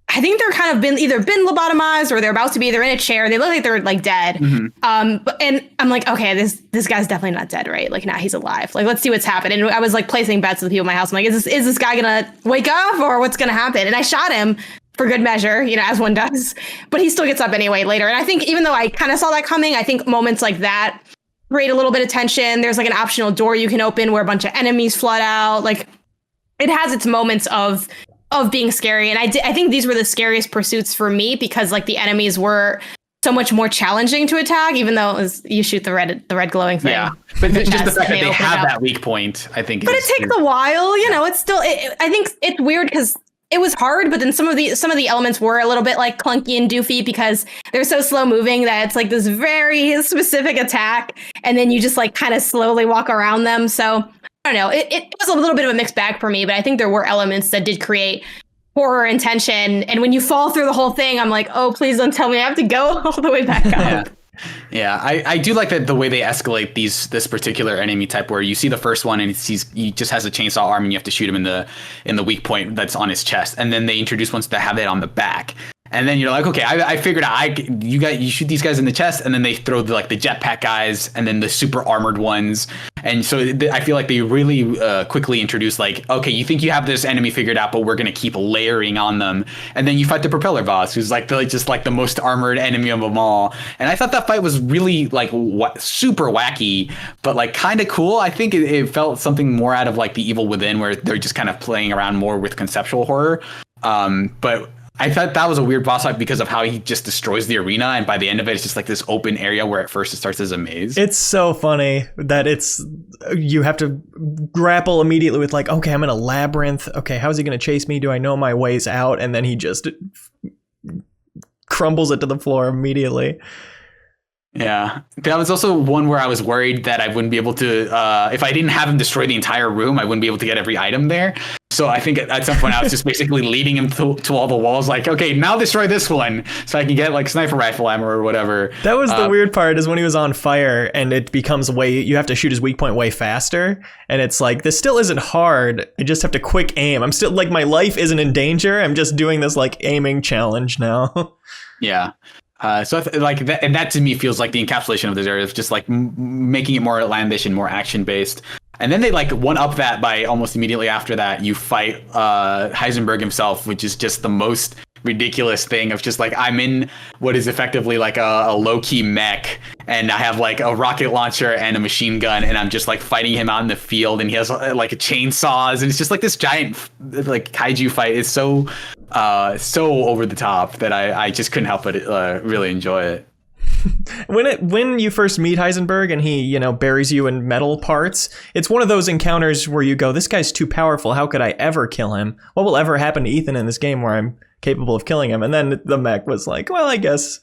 I think they're kind of either been lobotomized or they're about to be. They're in a chair. They look like they're like dead. And I'm like, okay, this guy's definitely not dead, right? Like, nah, he's alive. Like, let's see what's happened. And I was like placing bets with the people in my house. I'm like, is this guy gonna wake up or what's gonna happen? And I shot him for good measure, as one does. But he still gets up anyway later. And I think even though I kind of saw that coming, I think moments like that create a little bit of tension. There's like an optional door you can open where a bunch of enemies flood out. Like, it has its moments of being scary. And I think these were the scariest pursuits for me because like the enemies were so much more challenging to attack, even though it was you shoot the red glowing thing. Yeah, but just the fact that they have that weak point, I think. But it takes a while, it's still, I think it's weird because it was hard, but then some of the elements were a little bit like clunky and doofy because they're so slow moving that it's like this very specific attack. And then you just like kind of slowly walk around them. So I don't know. It was a little bit of a mixed bag for me, but I think there were elements that did create horror and tension. And when you fall through the whole thing, I'm like, oh, please don't tell me I have to go all the way back up. Yeah, I do like that the way they escalate this particular enemy type, where you see the first one and he just has a chainsaw arm and you have to shoot him in the weak point that's on his chest, and then they introduce ones that have it on the back. And then you're like, okay, I figured out you shoot these guys in the chest, and then they throw the jetpack guys, and then the super armored ones. And so I feel like they really quickly introduced like, okay, you think you have this enemy figured out, but we're gonna keep layering on them. And then you fight the Propeller Boss, who's like the most armored enemy of them all. And I thought that fight was really like super wacky, but like kind of cool. I think it felt something more out of like The Evil Within, where they're just kind of playing around more with conceptual horror. But I thought that was a weird boss fight because of how he just destroys the arena, and by the end of it, it's just like this open area where at first it starts as a maze. It's so funny that you have to grapple immediately with like, okay, I'm in a labyrinth. Okay, how's he going to chase me? Do I know my ways out? And then he just crumbles it to the floor immediately. Yeah, that was also one where I was worried that I wouldn't be able to, if I didn't have him destroy the entire room, I wouldn't be able to get every item there. So I think at some point I was just basically leading him to all the walls, like, okay, now destroy this one so I can get like sniper rifle ammo or whatever. That was the weird part, is when he was on fire and it becomes you have to shoot his weak point way faster. And it's like, this still isn't hard. I just have to quick aim. I'm still like, my life isn't in danger. I'm just doing this like aiming challenge now. Yeah. So like that, and that to me feels like the encapsulation of this area, of just like making it more outlandish and more action based. And then they like one up that by almost immediately after that you fight Heisenberg himself, which is just the most ridiculous thing of just like, I'm in what is effectively like a low-key mech, and I have like a rocket launcher and a machine gun, and I'm just like fighting him out in the field, and he has like a chainsaws, and it's just like this giant like kaiju fight. It's so over the top that I just couldn't help but really enjoy it. When you first meet Heisenberg and he, buries you in metal parts, it's one of those encounters where you go, this guy's too powerful. How could I ever kill him? What will ever happen to Ethan in this game where I'm capable of killing him? And then the mech was like, well, I guess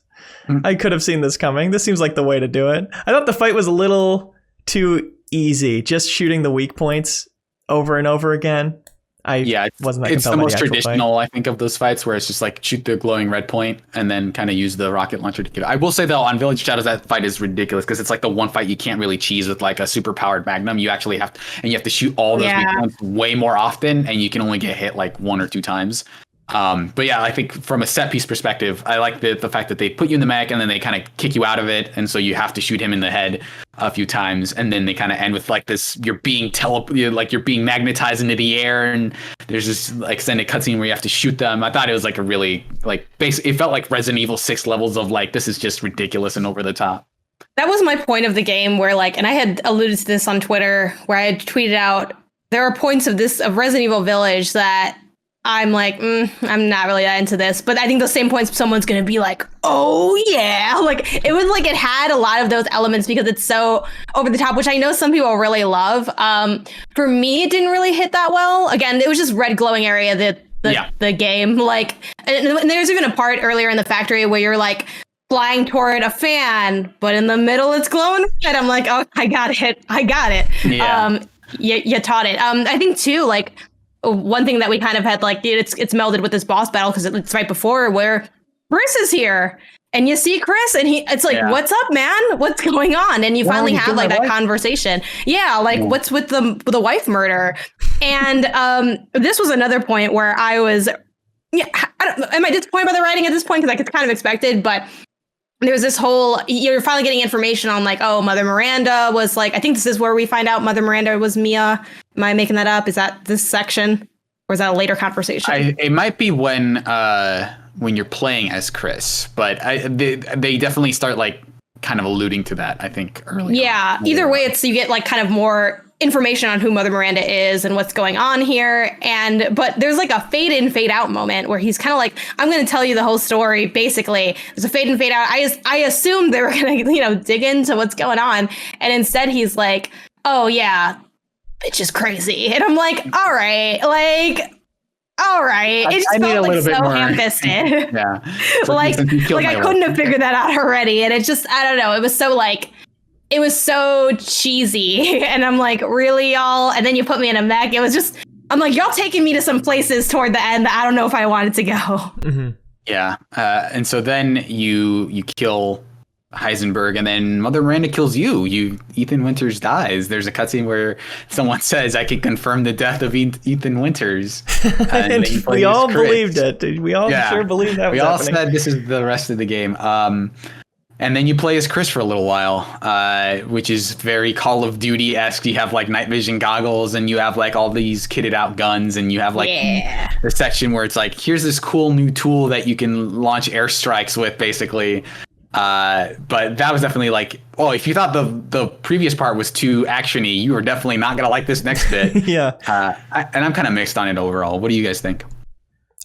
I could have seen this coming. This seems like the way to do it. I thought the fight was a little too easy. Just shooting the weak points over and over again. It's the most traditional, I think, of those fights where it's just like shoot the glowing red point and then kind of use the rocket launcher to get it. I will say though, on Village Shadows, that fight is ridiculous because it's like the one fight you can't really cheese with like a super powered magnum. You actually have to shoot all those weak points way more often, and you can only get hit like 1 or 2 times. But yeah, I think from a set piece perspective, I like the fact that they put you in the mech and then they kind of kick you out of it, and so you have to shoot him in the head a few times, and then they kind of end with like this: you're being magnetized into the air, and there's this like extended cutscene where you have to shoot them. I thought it was like a really it felt like Resident Evil 6 levels of like this is just ridiculous and over the top. That was my point of the game, where like, and I had alluded to this on Twitter, where I had tweeted out there are points of Resident Evil Village that I'm like, I'm not really that into this. But I think those same points, someone's going to be like, oh, yeah. Like, it was like it had a lot of those elements because it's so over the top, which I know some people really love. For me, it didn't really hit that well. Again, it was just red glowing area, the game. Like, and there's even a part earlier in the factory where you're like flying toward a fan, but in the middle, it's glowing red. I'm like, oh, I got it. Yeah. You taught it. I think, too, like, one thing that we kind of had, like, it's melded with this boss battle because it's right before where Chris is here and you see Chris and it's like, what's up, man? What's going on? And you finally have like that conversation. Yeah. Like what's with the wife murder? And this was another point where I was, am I disappointed by the writing at this point? Because like it's kind of expected, but there's this whole, you're finally getting information on like, oh, Mother Miranda was like, I think this is where we find out Mother Miranda was Mia. Am I making that up? Is that this section? Or is that a later conversation? It might be when you're playing as Chris, but they definitely start like kind of alluding to that, I think, early. Yeah, either way, it's you get like kind of more information on who Mother Miranda is and what's going on here. But there's like a fade in, fade out moment where he's kind of like, I'm going to tell you the whole story. Basically, there's a fade in, fade out. I assumed they were going to, dig into what's going on. And instead he's like, oh yeah, bitch is crazy. And I'm like, all right. It just felt like so ham-fisted. Yeah. like I couldn't have figured that out already. And it just, I don't know. It was so like, it was so cheesy. And I'm like, really, y'all? And then you put me in a mech. It was just, I'm like, y'all taking me to some places toward the end that I don't know if I wanted to go. Mm-hmm. Yeah. And so then you kill Heisenberg, and then Mother Miranda kills you. Ethan Winters dies. There's a cutscene where someone says, I can confirm the death of Ethan Winters. And we all believed it. We all sure believed that was happening. We all said this is the rest of the game. And then you play as Chris for a little while, which is very Call of Duty-esque. You have like night vision goggles, and you have like all these kitted out guns, and you have like the section where it's like, here's this cool new tool that you can launch airstrikes with, basically. But that was definitely like, if you thought the previous part was too actiony, you were definitely not gonna like this next bit. Yeah. And I'm kind of mixed on it overall. What do you guys think?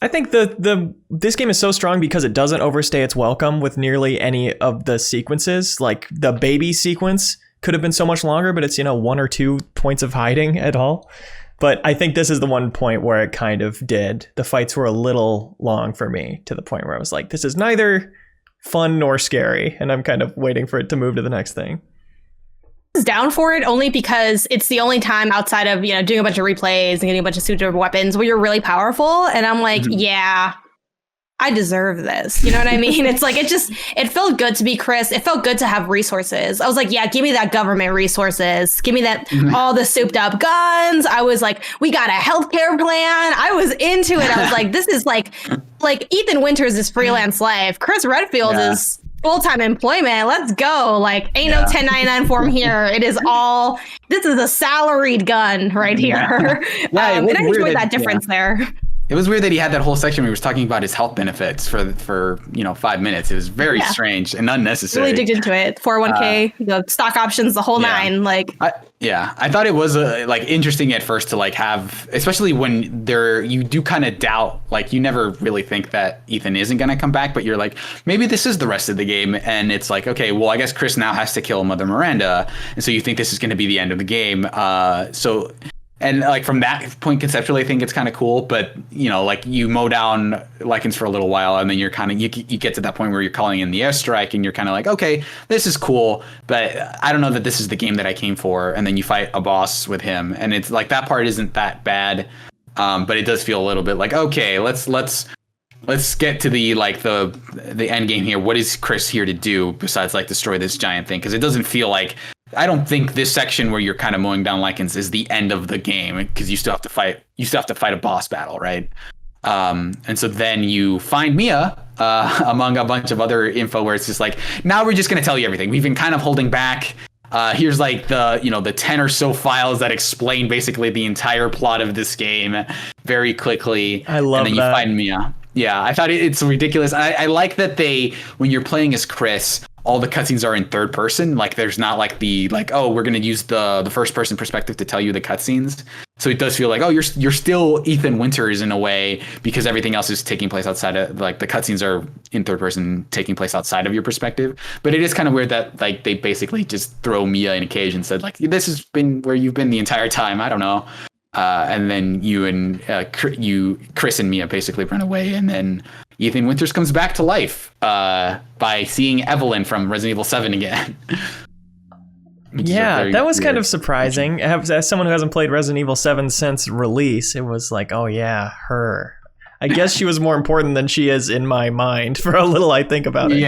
I think this game is so strong because it doesn't overstay its welcome with nearly any of the sequences. Like the baby sequence could have been so much longer, but it's 1 or 2 points of hiding at all. But I think this is the one point where it kind of did. The fights were a little long for me, to the point where I was like, this is neither fun nor scary, and I'm kind of waiting for it to move to the next thing. Down for it only because it's the only time outside of doing a bunch of replays and getting a bunch of super weapons where you're really powerful, and I'm like, yeah, I deserve this. You know what I mean? It's like it felt good to be Chris. It felt good to have resources. I was like, yeah, give me that government resources. Give me that all the souped up guns. I was like, we got a healthcare plan. I was into it. I was like, this is like Ethan Winters is freelance life. Chris Redfield is full-time employment. Let's go. Like, ain't no 1099 form here. It is all, this is a salaried gun right here. And I enjoyed that difference there. It was weird that he had that whole section where he was talking about his health benefits for 5 minutes. It was very strange and unnecessary. Really digged into it. 401k, the stock options, the whole nine. Like, I thought it was interesting at first to like have, especially when you do kind of doubt, like you never really think that Ethan isn't going to come back, but you're like, maybe this is the rest of the game. And it's like, okay, well, I guess Chris now has to kill Mother Miranda. And so you think this is going to be the end of the game. And like from that point conceptually, I think it's kind of cool. But you know, like you mow down Lycans for a little while, and then you're kind of you get to that point where you're calling in the airstrike, and you're kind of like, okay, this is cool, but I don't know that this is the game that I came for. And then you fight a boss with him, and it's like that part isn't that bad, but it does feel a little bit like, okay, let's get to the end game here. What is Chris here to do besides like destroy this giant thing? Because it doesn't feel like, I don't think this section where you're kind of mowing down Lycans is the end of the game, because you still have to fight a boss battle, right? And so then you find Mia among a bunch of other info where it's just like, now we're just going to tell you everything. We've been kind of holding back. Here's like the 10 or so files that explain basically the entire plot of this game very quickly. I love that. And then you find Mia. Yeah, I thought it's ridiculous. I like that when you're playing as Chris, all the cutscenes are in third person. Like there's not like oh, we're going to use the first person perspective to tell you the cutscenes. So it does feel like, oh, you're still Ethan Winters in a way, because everything else is taking place outside of, like, the cutscenes are in third person taking place outside of your perspective. But it is kind of weird that like they basically just throw Mia in a cage and said like, this has been where you've been the entire time. I don't know. And then Chris and Mia basically run away, and then Ethan Winters comes back to life by seeing Evelyn from Resident Evil 7 again. Yeah, that was kind of surprising. As someone who hasn't played Resident Evil 7 since release, it was like, oh yeah, her. I guess she was more important than she is in my mind for a little I think about it.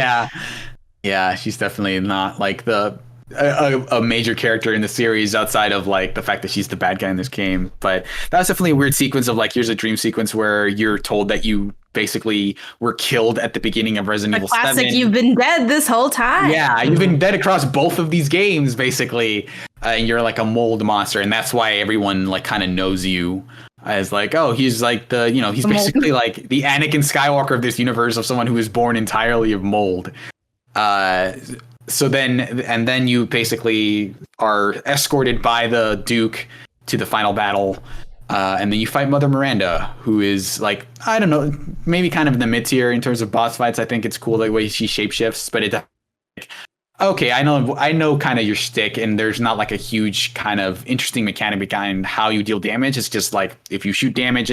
Yeah, she's definitely not like a major character in the series outside of like the fact that she's the bad guy in this game. But that was definitely a weird sequence of like, here's a dream sequence where you're told that you basically were killed at the beginning of Resident Evil 7. Classic, you've been dead this whole time. Yeah, you've been dead across both of these games basically, and you're like a mold monster, and that's why everyone like kind of knows you as like, oh, he's like he's basically like the Anakin Skywalker of this universe, of someone who is born entirely of mold. So then you basically are escorted by the Duke to the final battle, and then you fight Mother Miranda, who is like, I don't know, maybe kind of in the mid tier in terms of boss fights. I think it's cool the way she shapeshifts, but it's like, okay, I know kind of your shtick, and there's not like a huge kind of interesting mechanic behind how you deal damage. It's just like if you damage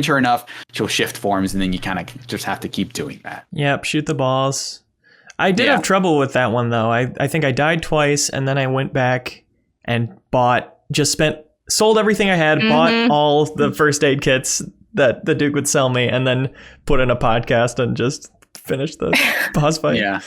her enough, she'll shift forms, and then you kind of just have to keep doing that. Yep, shoot the balls. I did have trouble with that one, though. I think I died twice, and then I went back and sold everything I had, bought all the first aid kits that the Duke would sell me, and then put in a podcast and just finished the boss fight. Yeah.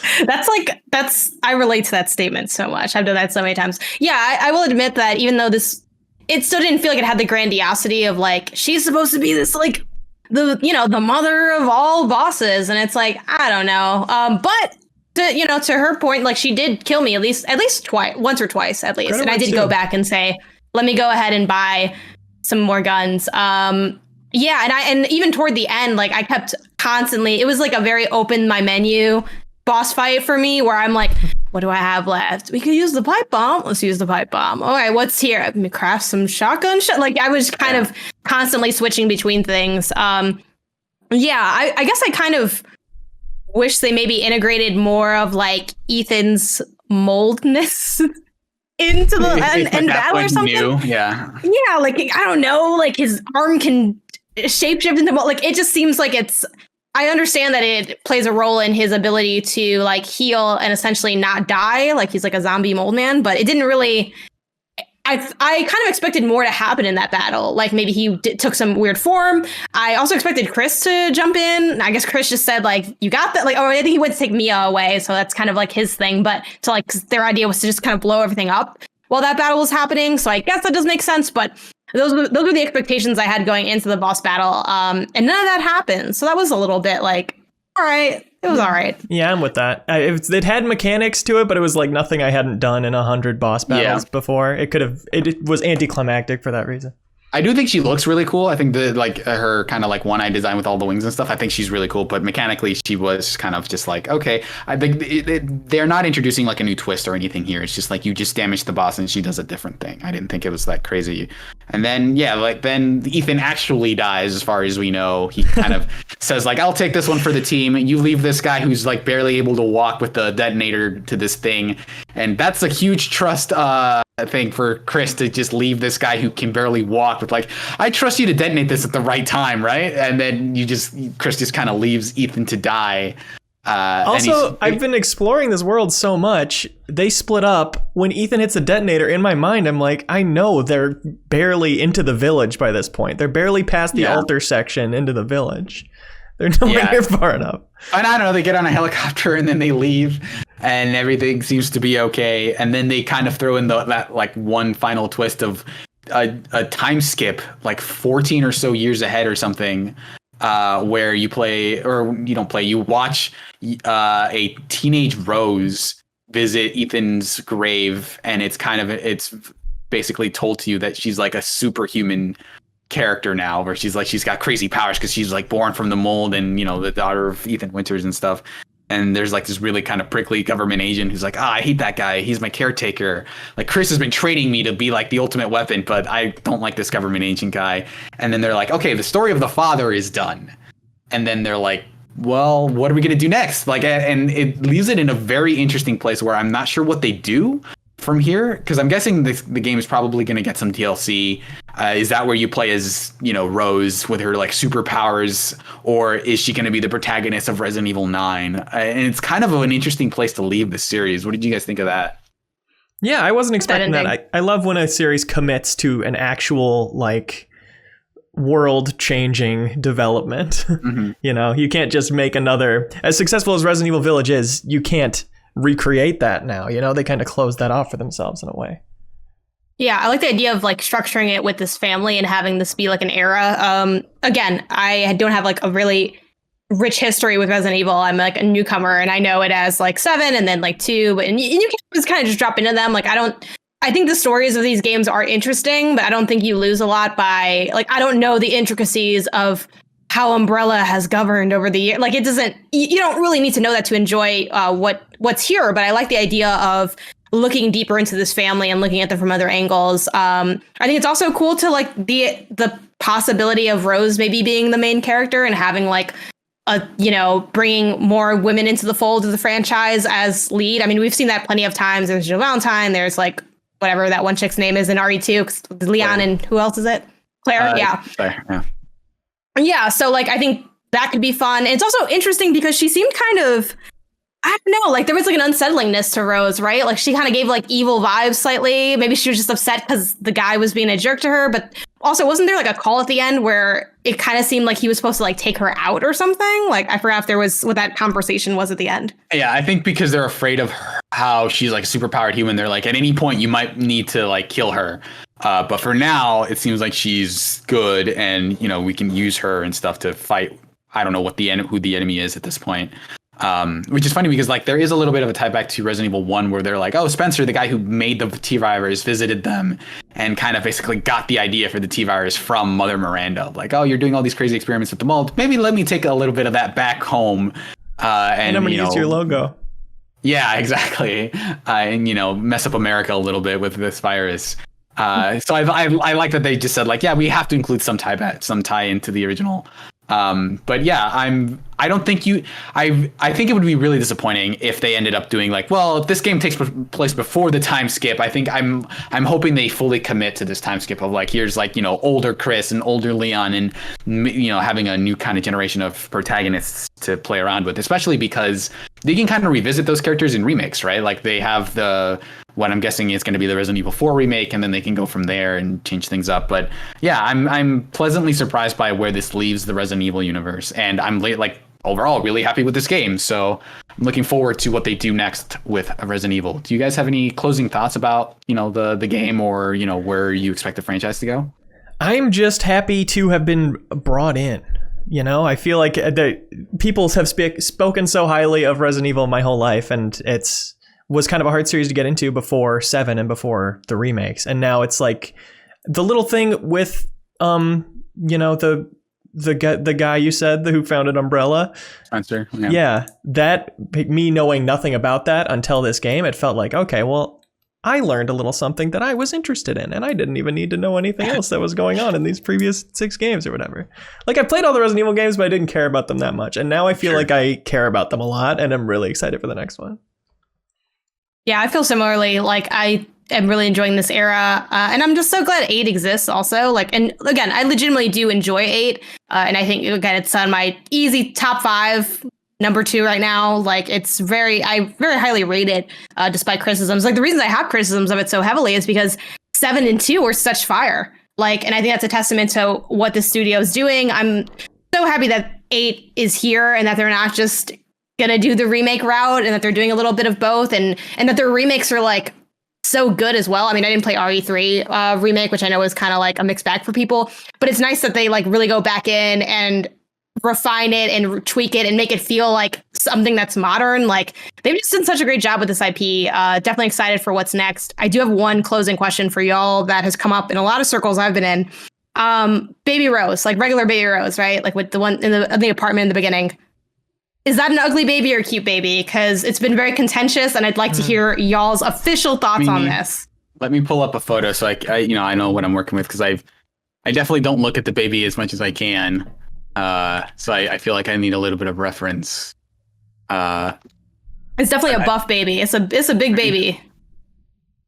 I relate to that statement so much. I've done that so many times. Yeah, I will admit that even though it still didn't feel like it had the grandiosity of like, she's supposed to be this like, the mother of all bosses, and it's like, I don't know. But to her point, like, she did kill me at least twice, once or twice at least. And I did go back and say, let me go ahead and buy some more guns. And even toward the end, like, I kept constantly, it was like a very open my menu boss fight for me, where I'm like, what do I have left? We could use the pipe bomb. Let's use the pipe bomb. All right, what's here? Let me craft some shotgun shot. Like, I was kind of constantly switching between things. I guess I kind of wish they maybe integrated more of like Ethan's moldness into the end battle or something. New. Yeah, like, I don't know, like his arm can shapeshift into mold. Like, it just seems like I understand that it plays a role in his ability to like heal and essentially not die, like he's like a zombie mold man, but it didn't really. I kind of expected more to happen in that battle. Like, maybe he took some weird form. I also expected Chris to jump in. I guess Chris just said, like, you got that. Like, oh, I think he went to take Mia away. So that's kind of like his thing. But to like, their idea was to just kind of blow everything up while that battle was happening. So I guess that does make sense. But those were the expectations I had going into the boss battle. And none of that happened. So that was a little bit like, all right. It was all right. Yeah, I'm with that. It had mechanics to it, but it was like nothing I hadn't done in 100 boss battles before. It was anticlimactic for that reason. I do think she looks really cool. I think her kind of like one-eye design with all the wings and stuff, I think she's really cool. But mechanically, she was kind of just like, okay. I think they're not introducing like a new twist or anything here. It's just like you just damage the boss and she does a different thing. I didn't think it was that crazy. And then, then Ethan actually dies, as far as we know. He kind of says, like, I'll take this one for the team. You leave this guy who's, like, barely able to walk with the detonator to this thing. And that's a huge trust thing for Chris, to just leave this guy who can barely walk with, like, I trust you to detonate this at the right time, right? And then Chris just kind of leaves Ethan to die. Also, I've been exploring this world so much. They split up. When Ethan hits the detonator, in my mind, I'm like, I know they're barely into the village by this point. They're barely past the altar section into the village. They're nowhere near far enough. And I don't know, they get on a helicopter and then they leave and everything seems to be okay. And then they kind of throw in that like one final twist of a time skip, like 14 or so years ahead or something. Where you play, or you don't play, you watch a teenage Rose visit Ethan's grave, and it's basically told to you that she's like a superhuman character now, where she's got crazy powers because she's like born from the mold and, you know, the daughter of Ethan Winters and stuff. And there's like this really kind of prickly government agent who's like, I hate that guy. He's my caretaker. Like, Chris has been training me to be like the ultimate weapon, but I don't like this government agent guy. And then they're like, okay, the story of the father is done. And then they're like, well, what are we going to do next? Like, and it leaves it in a very interesting place where I'm not sure what they do from here, because I'm guessing the game is probably going to get some DLC. Is that where you play as, you know, Rose with her like superpowers, or is she going to be the protagonist of Resident Evil 9? And it's kind of an interesting place to leave the series. What did you guys think of that? Yeah, I wasn't expecting that. I love when a series commits to an actual like world-changing development. Mm-hmm. You know, you can't just make another, as successful as Resident Evil Village is, you can't recreate that now. You know, they kind of closed that off for themselves in a way. Yeah, I like the idea of like structuring it with this family and having this be like an era. Again, I don't have like a really rich history with Resident Evil. I'm like a newcomer, and I know it as like 7 and then like 2, and you can just kind of just drop into them. Like, I think the stories of these games are interesting, but I don't think you lose a lot by, like, I don't know the intricacies of how Umbrella has governed over the year. Like, it doesn't, you don't really need to know that to enjoy what's here. But I like the idea of looking deeper into this family and looking at them from other angles. I think it's also cool to like the possibility of Rose maybe being the main character and having like bringing more women into the fold of the franchise as lead. I mean, we've seen that plenty of times. There's Jill Valentine. There's like whatever that one chick's name is in RE2, Leon, and who else is it? Claire. Yeah. So like, I think that could be fun. And it's also interesting because she seemed kind of, I don't know, like there was like an unsettlingness to Rose, right? Like she kind of gave like evil vibes slightly. Maybe she was just upset because the guy was being a jerk to her. But also, wasn't there like a call at the end where it kind of seemed like he was supposed to like take her out or something? Like I forgot if there was what that conversation was at the end. Yeah, I think because they're afraid of her, how she's like a superpowered human. They're like, at any point you might need to like kill her. But for now, it seems like she's good, and you know we can use her and stuff to fight. I don't know who the enemy is at this point. Which is funny because like there is a little bit of a tie back to Resident Evil 1 where they're like, oh, Spencer, the guy who made the T-virus, visited them and kind of basically got the idea for the T-virus from Mother Miranda. Like, oh, you're doing all these crazy experiments with the mold. Maybe let me take a little bit of that back home. And I'm going to use your logo. Yeah, exactly. And, mess up America a little bit with this virus. So I like that they just said like, yeah, we have to include some tie into the original. But yeah, I think it would be really disappointing if they ended up doing like, well, if this game takes place before the time skip, I think I'm hoping they fully commit to this time skip of like, here's like, older Chris and older Leon and, having a new kind of generation of protagonists to play around with, especially because they can kind of revisit those characters in remakes, right? Like they have what I'm guessing is going to be the Resident Evil 4 remake, and then they can go from there and change things up. But yeah, I'm pleasantly surprised by where this leaves the Resident Evil universe, and I'm like overall really happy with this game. So I'm looking forward to what they do next with Resident Evil. Do you guys have any closing thoughts about the game or where you expect the franchise to go? I'm just happy to have been brought in. I feel like people have spoken so highly of Resident Evil my whole life, and was kind of a hard series to get into before 7 and before the remakes. And now it's like the little thing with, the guy you said who founded Umbrella. Spencer. Yeah. That me knowing nothing about that until this game, it felt like, okay, well, I learned a little something that I was interested in, and I didn't even need to know anything else that was going on in these previous 6 games or whatever. Like, I played all the Resident Evil games, but I didn't care about them that much. And now I feel like I care about them a lot, and I'm really excited for the next one. Yeah, I feel similarly. Like, I am really enjoying this era, and I'm just so glad 8 exists also. Like, and again, I legitimately do enjoy 8, and I think, again, it's on my easy top 5, number 2 right now. Like, I very highly rate it, despite criticisms. Like, the reasons I have criticisms of it so heavily is because 7 and 2 were such fire. Like, and I think that's a testament to what the studio is doing. I'm so happy that 8 is here and that they're not just gonna do the remake route, and that they're doing a little bit of both, and that their remakes are like so good as well. I mean, I didn't play RE3 remake, which I know is kind of like a mixed bag for people, but it's nice that they like really go back in and refine it and tweak it and make it feel like something that's modern. Like, they've just done such a great job with this IP. Definitely excited for what's next. I do have one closing question for y'all that has come up in a lot of circles I've been in. Baby Rose, like regular Baby Rose, right? Like with the one in the apartment in the beginning. Is that an ugly baby or a cute baby? Because it's been very contentious, and I'd like to hear y'all's official thoughts on this. Let me pull up a photo so I know what I'm working with, because I definitely don't look at the baby as much as I can. So I feel like I need a little bit of reference. It's definitely a buff baby. It's a big baby.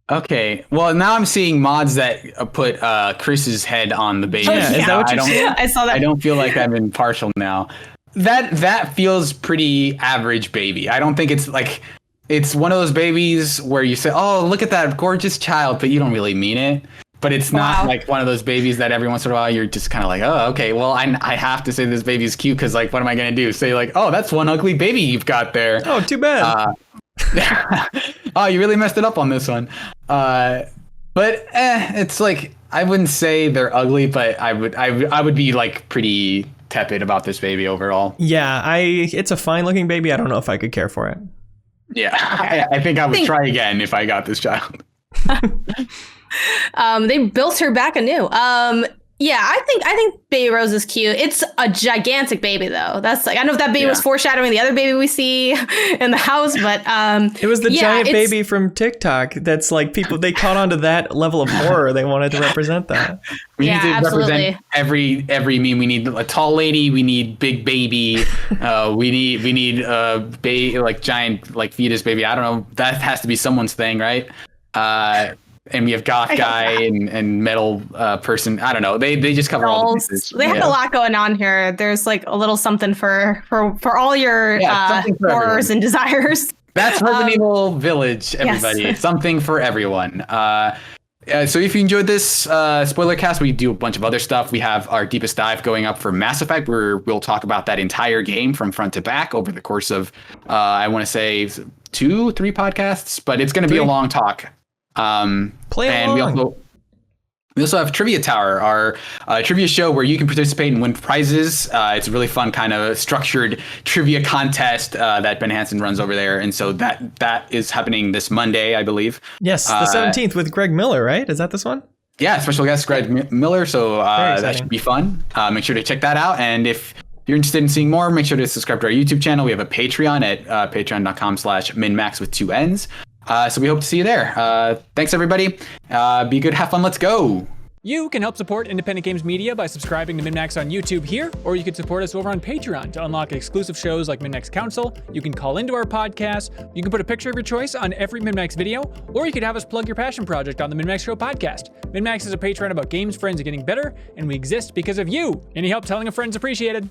Okay. Well, now I'm seeing mods that put Chris's head on the baby. Yeah, is that what you see? I saw that. I don't feel like I'm impartial now. That feels pretty average baby. I don't think it's like, it's one of those babies where you say, oh, look at that gorgeous child, but you don't really mean it. But it's not like one of those babies that every once in a while you're just kind of like, oh, okay, well, I have to say this baby is cute, because like, what am I going to do? Say like, oh, that's one ugly baby you've got there. Oh, too bad. Oh, you really messed it up on this one. But it's like, I wouldn't say they're ugly, but I would be like pretty tepid about this baby overall. Yeah, it's a fine looking baby. I don't know if I could care for it. Yeah, I think I would try again if I got this child. They built her back anew. Yeah, I think Baby Rose is cute. It's a gigantic baby, though. That's like, I don't know if that baby was foreshadowing the other baby we see in the house, but it was the giant baby from TikTok. That's like, people, they caught on to that level of horror. They wanted to represent that. We need to represent every meme. We need a tall lady. We need big baby. We need like giant like fetus baby. I don't know. That has to be someone's thing, right? And we have goth guy and metal person. I don't know. They just cover all the pieces. They have a lot going on here. There's like a little something for all your horrors and desires. That's Resident Evil Village, everybody. Yes. Something for everyone. So if you enjoyed this spoiler cast, we do a bunch of other stuff. We have our deepest dive going up for Mass Effect, where we'll talk about that entire game from front to back over the course of, I want to say 2-3 podcasts, but it's going to be a long talk. Play along. We also have Trivia Tower, our trivia show where you can participate and win prizes. It's a really fun kind of structured trivia contest that Ben Hansen runs over there. And so that is happening this Monday, I believe. Yes, the 17th with Greg Miller, right? Is that this one? Yeah, special guest Greg Miller. So that should be fun. Make sure to check that out. And if you're interested in seeing more, make sure to subscribe to our YouTube channel. We have a Patreon at patreon.com/MinnMax with 2 N's. So we hope to see you there. Thanks, everybody. Be good, have fun, let's go. You can help support independent games media by subscribing to MinnMax on YouTube here, or you can support us over on Patreon to unlock exclusive shows like MinnMax Council. You can call into our podcast, you can put a picture of your choice on every MinnMax video, or you could have us plug your passion project on the MinnMax Show podcast. MinnMax is a Patreon about games, friends, and getting better, and we exist because of you. Any help telling a friend's appreciated.